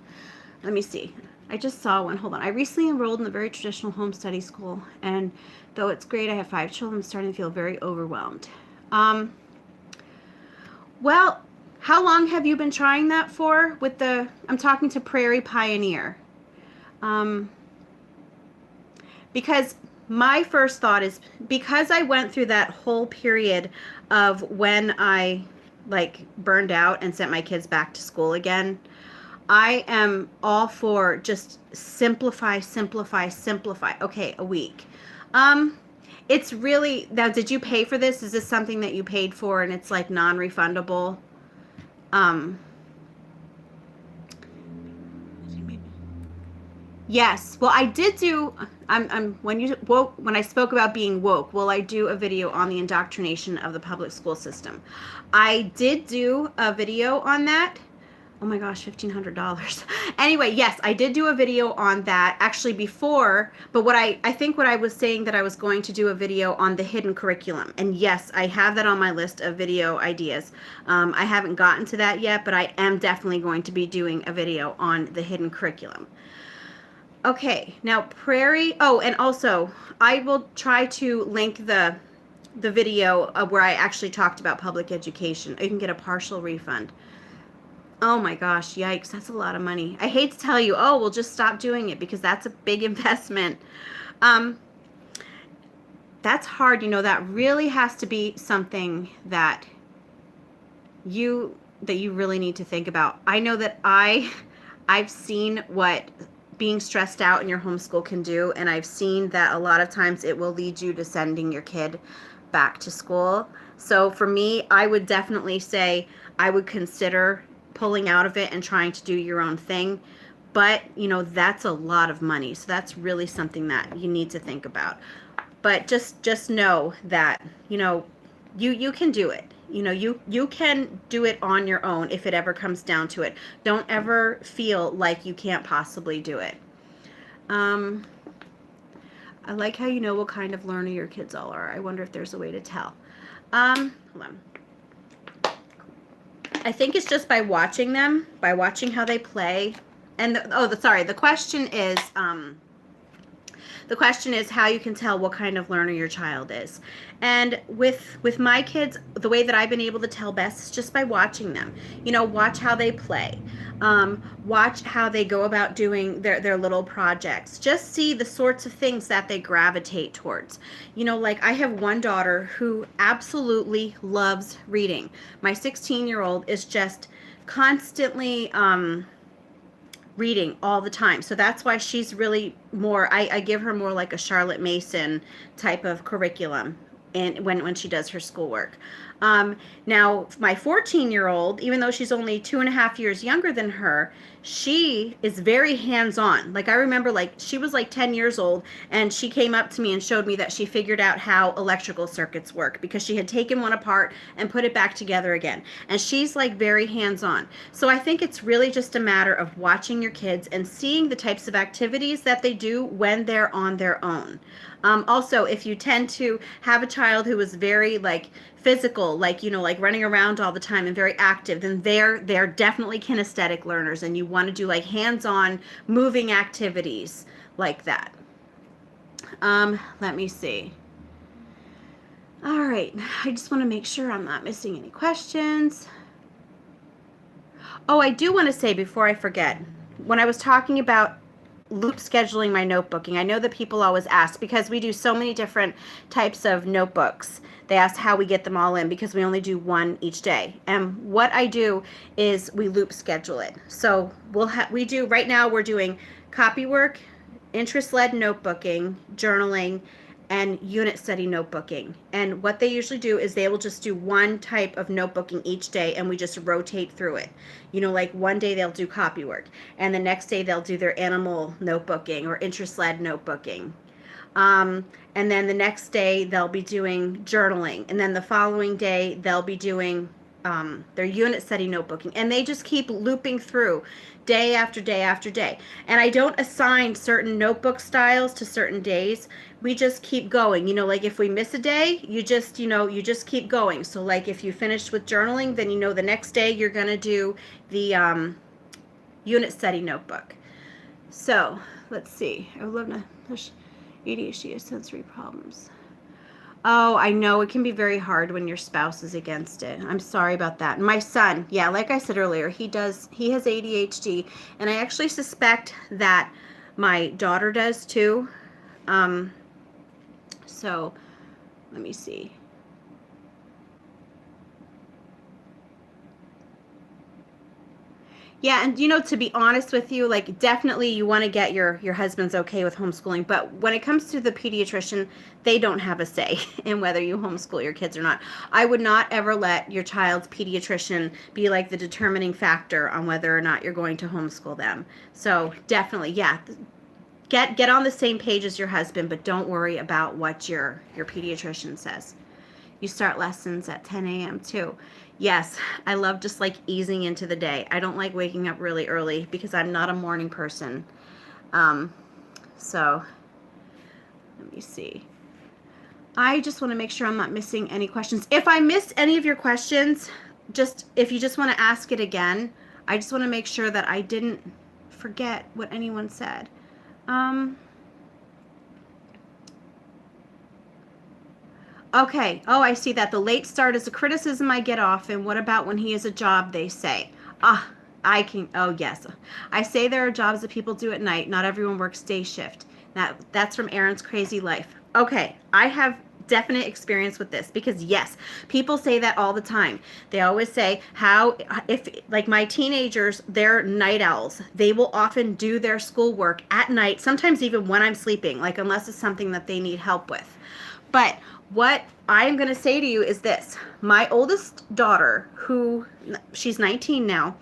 me see. I just saw one. Hold on. I recently enrolled in a very traditional home study school, and though it's great, I have 5 children, I'm starting to feel very overwhelmed. Well, how long have you been trying that for? I'm talking to Prairie Pioneer. Because my first thought is, because I went through that whole period of when I burned out and sent my kids back to school again, I am all for just simplify. Okay, a week. It's really, now, did you pay for this? Is this something that you paid for and it's non-refundable? Yes. Well, I did do, when I spoke about being woke, will I do a video on the indoctrination of the public school system? I did do a video on that. Oh my gosh, $1,500. Anyway, yes, I did do a video on that actually before, but I think what I was saying, that I was going to do a video on the hidden curriculum. And yes, I have that on my list of video ideas. I haven't gotten to that yet, but I am definitely going to be doing a video on the hidden curriculum. Okay, now Prairie, and also I will try to link the video where I actually talked about public education. You can get a partial refund. Oh my gosh, yikes, that's a lot of money. I hate to tell you, we'll just stop doing it, because that's a big investment. That's hard, that really has to be something that you really need to think about. I know that I've seen what being stressed out in your homeschool can do, and I've seen that a lot of times it will lead you to sending your kid back to school. So for me, I would definitely say I would consider pulling out of it and trying to do your own thing. But, that's a lot of money. So that's really something that you need to think about. But just know that, you can do it. You can do it on your own if it ever comes down to it. Don't ever feel like you can't possibly do it. I like how you know what kind of learner your kids all are. I wonder if there's a way to tell. Hold on. I think it's just by watching them, by watching how they play. And the question is how you can tell what kind of learner your child is. And with my kids, the way that I've been able to tell best is just by watching them. Watch how they play. Watch how they go about doing their little projects. Just see the sorts of things that they gravitate towards. I have one daughter who absolutely loves reading. My 16-year-old is just constantly reading all the time. So that's why she's really more, I give her more like a Charlotte Mason type of curriculum and when she does her schoolwork. Now, my 14-year-old, even though she's only 2.5 years younger than her, she is very hands-on. I remember she was 10 years old, and she came up to me and showed me that she figured out how electrical circuits work, because she had taken one apart and put it back together again. And she's very hands-on. So I think it's really just a matter of watching your kids and seeing the types of activities that they do when they're on their own. Also, if you tend to have a child who is very physical, running around all the time and very active, then they're definitely kinesthetic learners, and you want to do hands-on moving activities like that. Let me see. All right, I just want to make sure I'm not missing any questions. I do want to say before I forget, when I was talking about loop scheduling my notebooking, I know that people always ask, because we do so many different types of notebooks. They ask how we get them all in, because we only do one each day. And what I do is we loop schedule it. So we do, right now we're doing copywork, interest-led notebooking, journaling, and unit study notebooking. And what they usually do is they will just do one type of notebooking each day, and we just rotate through it. One day they'll do copywork, and the next day they'll do their animal notebooking or interest-led notebooking. And then the next day they'll be doing journaling, and then the following day they'll be doing their unit study notebooking, and they just keep looping through day after day after day. And I don't assign certain notebook styles to certain days. We just keep going. You know, like if we miss a day, you just keep going. So like if you finish with journaling, then the next day you're going to do the unit study notebook. So let's see. I would love to push ADHD has sensory problems. Oh, I know it can be very hard when your spouse is against it. I'm sorry about that. My son, yeah, like I said earlier, he has ADHD, and I actually suspect that my daughter does too. So let me see. Yeah, and to be honest with you, like definitely you want to get your husband's okay with homeschooling, but when it comes to the pediatrician, they don't have a say in whether you homeschool your kids or not. I would not ever let your child's pediatrician be like the determining factor on whether or not you're going to homeschool them. So definitely, yeah, get on the same page as your husband, but don't worry about what your pediatrician says. You start lessons at 10 a.m. too. Yes, I love just like easing into the day. I don't like waking up really early because I'm not a morning person. So let me see. I just want to make sure I'm not missing any questions. If I missed any of your questions, if you just want to ask it again, I just want to make sure that I didn't forget what anyone said. Okay. Oh, I see that. The late start is a criticism I get often. What about when he has a job, they say? Oh, yes. I say there are jobs that people do at night. Not everyone works day shift. That's from Aaron's Crazy Life. Okay. I have definite experience with this because yes, people say that all the time. They always say if like my teenagers, they're night owls. They will often do their schoolwork at night, sometimes even when I'm sleeping, like unless it's something that they need help with. But what I'm going to say to you is this. My oldest daughter, she's 19 now,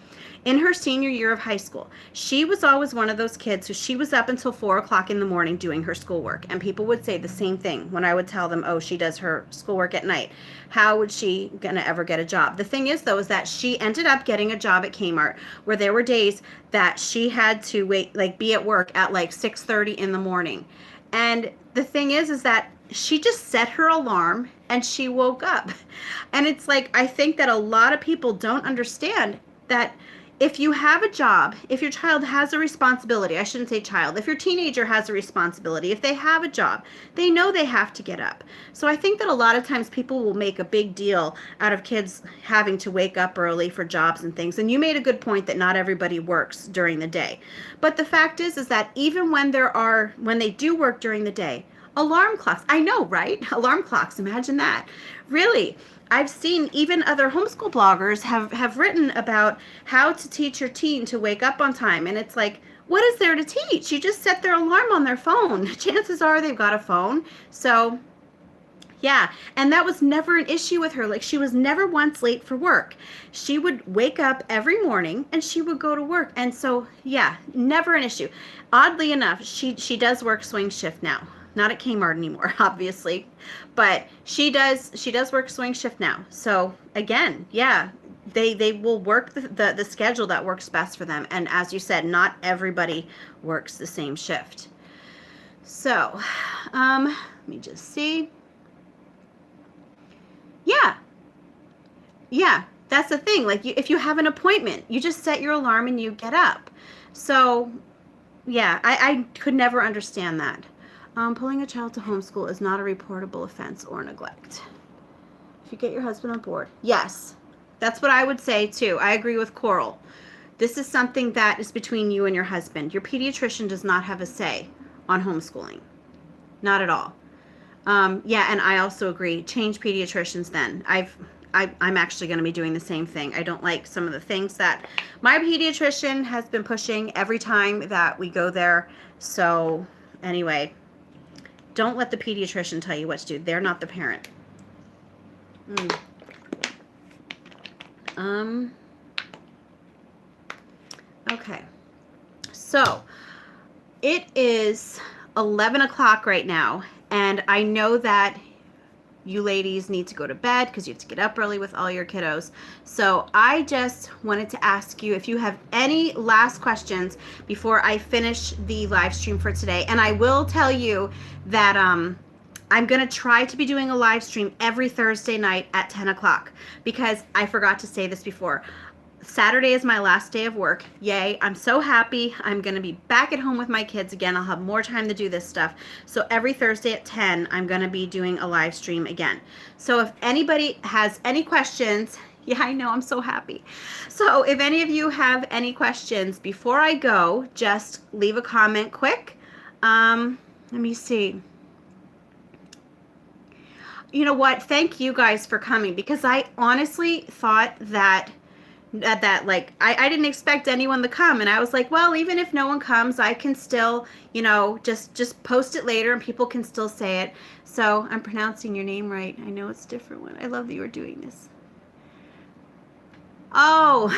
in her senior year of high school, she was always one of those kids who she was up until 4 o'clock in the morning doing her schoolwork. And people would say the same thing when I would tell them, oh, she does her schoolwork at night. How would she going to ever get a job? The thing is, though, is that she ended up getting a job at Kmart where there were days that she had to be at work at like 6:30 in the morning. And the thing is that she just set her alarm and she woke up. And it's like, I think that a lot of people don't understand that if you have a job, if your child has a responsibility, I shouldn't say child, if your teenager has a responsibility, if they have a job, they know they have to get up. So I think that a lot of times people will make a big deal out of kids having to wake up early for jobs and things. And you made a good point that not everybody works during the day. But the fact is that even when they do work during the day, alarm clocks, I know, right? Alarm clocks, imagine that. Really, I've seen even other homeschool bloggers have written about how to teach your teen to wake up on time. And it's like, what is there to teach? You just set their alarm on their phone. Chances are they've got a phone. So yeah, and that was never an issue with her. Like she was never once late for work. She would wake up every morning and she would go to work. And so yeah, never an issue. Oddly enough, she does work swing shift now. Not at Kmart anymore, obviously, but she does work swing shift now. So again, yeah, they will work the schedule that works best for them. And as you said, not everybody works the same shift. So let me just see. Yeah, that's the thing. Like if you have an appointment, you just set your alarm and you get up. So yeah, I could never understand that. Pulling a child to homeschool is not a reportable offense or neglect. If you get your husband on board. Yes, that's what I would say too. I agree with Coral. This is something that is between you and your husband. Your pediatrician does not have a say on homeschooling. Not at all. Yeah, and I also agree. Change pediatricians then. I'm actually going to be doing the same thing. I don't like some of the things that my pediatrician has been pushing every time that we go there. So anyway, don't let the pediatrician tell you what to do. They're not the parent. Okay. So it is 11 o'clock right now, and I know that you ladies need to go to bed because you have to get up early with all your kiddos. So I just wanted to ask you if you have any last questions before I finish the live stream for today. And I will tell you that I'm going to try to be doing a live stream every Thursday night at 10 o'clock because I forgot to say this before. Saturday is my last day of work. Yay. I'm so happy. I'm going to be back at home with my kids again. I'll have more time to do this stuff. So every Thursday at 10, I'm going to be doing a live stream again. So if anybody has any questions, yeah, I know, I'm so happy. So if any of you have any questions before I go, just leave a comment quick. Let me see. You know what? Thank you guys for coming because I honestly thought that like I didn't expect anyone to come, and I was like, well, even if no one comes, I can still, you know, just post it later and people can still say it. So I'm pronouncing your name right. I know it's a different one. I love that you are doing this. Oh,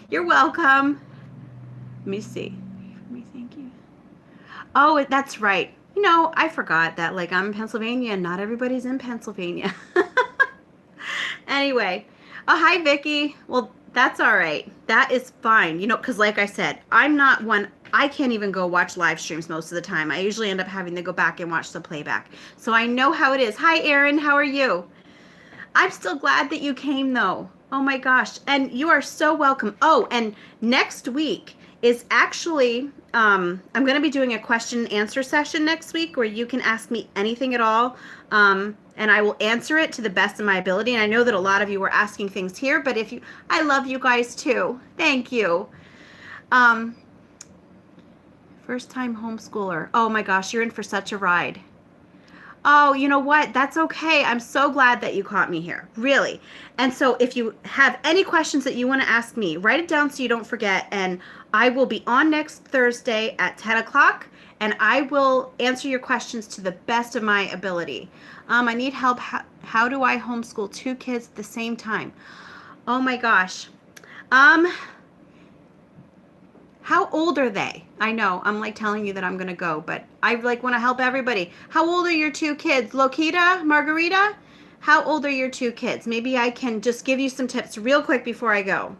you're welcome. Let me see. Let me thank you. Oh, that's right. You know, I forgot that like I'm in Pennsylvania and not everybody's in Pennsylvania. Anyway, oh, hi Vicky. Well, that's all right. That is fine. You know, because like I said, I'm not one, I can't even go watch live streams most of the time. I usually end up having to go back and watch the playback. So I know how it is. Hi, Erin. How are you? I'm still glad that you came, though. Oh, my gosh. And you are so welcome. Oh, and next week is actually, I'm going to be doing a question and answer session next week where you can ask me anything at all. And I will answer it to the best of my ability. And I know that a lot of you were asking things here, but if you, I love you guys too. Thank you. First time homeschooler. Oh my gosh, you're in for such a ride. Oh, you know what? That's okay. I'm so glad that you caught me here. Really. And so if you have any questions that you want to ask me, write it down so you don't forget. And I will be on next Thursday at 10 o'clock. And I will answer your questions to the best of my ability. I need help. How do I homeschool 2 kids at the same time? Oh my gosh. How old are they? I know I'm like telling you that I'm going to go, but I like want to help everybody. How old are your 2 kids? Lokita, Margarita? How old are your 2 kids? Maybe I can just give you some tips real quick before I go.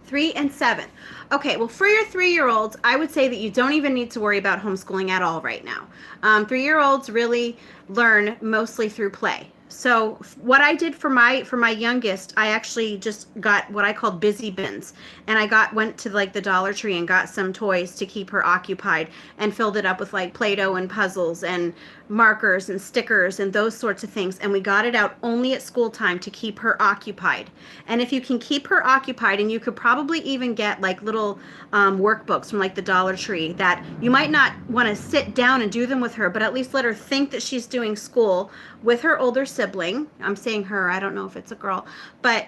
3 and 7. Okay, well, for your 3-year-olds, I would say that you don't even need to worry about homeschooling at all right now. 3-year-olds really learn mostly through play. So what I did for my youngest, I actually just got what I called busy bins, and I went to like the Dollar Tree and got some toys to keep her occupied and filled it up with like Play-Doh and puzzles and markers and stickers and those sorts of things. And we got it out only at school time to keep her occupied. And if you can keep her occupied, and you could probably even get like little workbooks from like the Dollar Tree that you might not want to sit down and do them with her, but at least let her think that she's doing school with her older sibling. I'm saying her, I don't know if it's a girl, but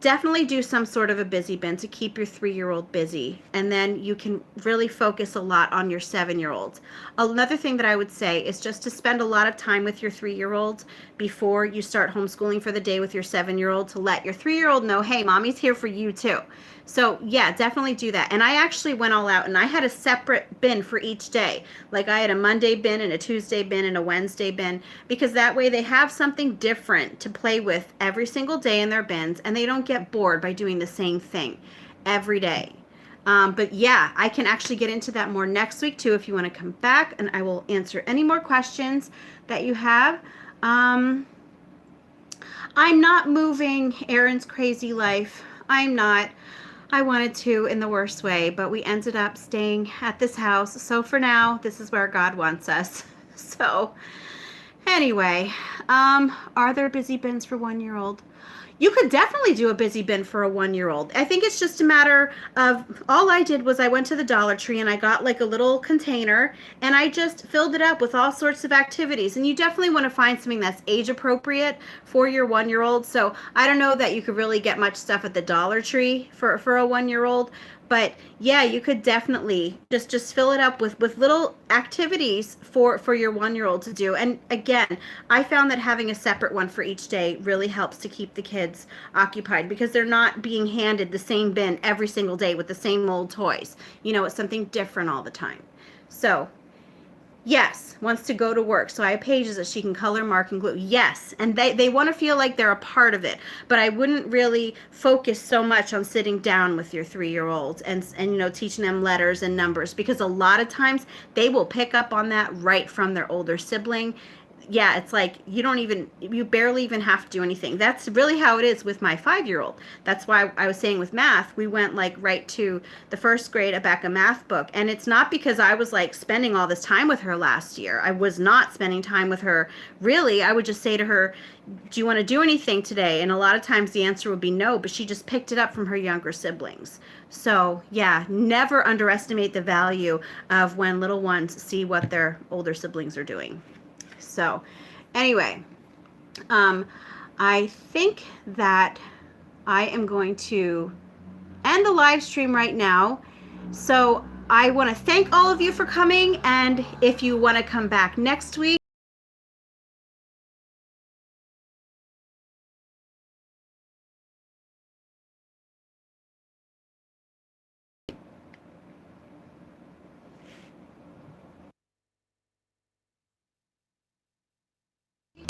definitely do some sort of a busy bin to keep your 3-year-old busy, and then you can really focus a lot on your 7-year-olds. Another thing that I would say is just to spend a lot of time with your 3-year-olds before you start homeschooling for the day with your 7-year-old, to let your 3-year-old know, hey, mommy's here for you too. So yeah, definitely do that. And I actually went all out and I had a separate bin for each day. Like I had a Monday bin and a Tuesday bin and a Wednesday bin, because that way they have something different to play with every single day in their bins, and they don't get bored by doing the same thing every day. But yeah, I can actually get into that more next week too if you want to come back, and I will answer any more questions that you have. I'm not moving Erin's crazy life. I'm not. I wanted to in the worst way, but we ended up staying at this house. So for now, this is where God wants us. So anyway, are there busy bins for 1-year-old? You could definitely do a busy bin for a 1-year-old. I think it's just a matter of, all I did was I went to the Dollar Tree and I got like a little container and I just filled it up with all sorts of activities. And you definitely want to find something that's age appropriate for your 1-year-old. So I don't know that you could really get much stuff at the Dollar Tree for a 1-year-old. But yeah, you could definitely just fill it up with little activities for your 1-year-old to do. And again, I found that having a separate one for each day really helps to keep the kids occupied, because they're not being handed the same bin every single day with the same old toys. You know, it's something different all the time. So Yes, wants to go to work. So I have pages that she can color, mark, and glue. Yes, and they want to feel like they're a part of it. But I wouldn't really focus so much on sitting down with your 3-year-olds and you know, teaching them letters and numbers, because a lot of times they will pick up on that right from their older sibling. Yeah, it's like you barely even have to do anything. That's really how it is with my 5-year-old. That's why I was saying with math, we went like right to the first grade back a math book. And it's not because I was like spending all this time with her last year. I was not spending time with her. Really, I would just say to her, do you want to do anything today? And a lot of times the answer would be no, but she just picked it up from her younger siblings. So yeah, never underestimate the value of when little ones see what their older siblings are doing. So anyway, I think that I am going to end the live stream right now. So I want to thank all of you for coming. And if you want to come back next week,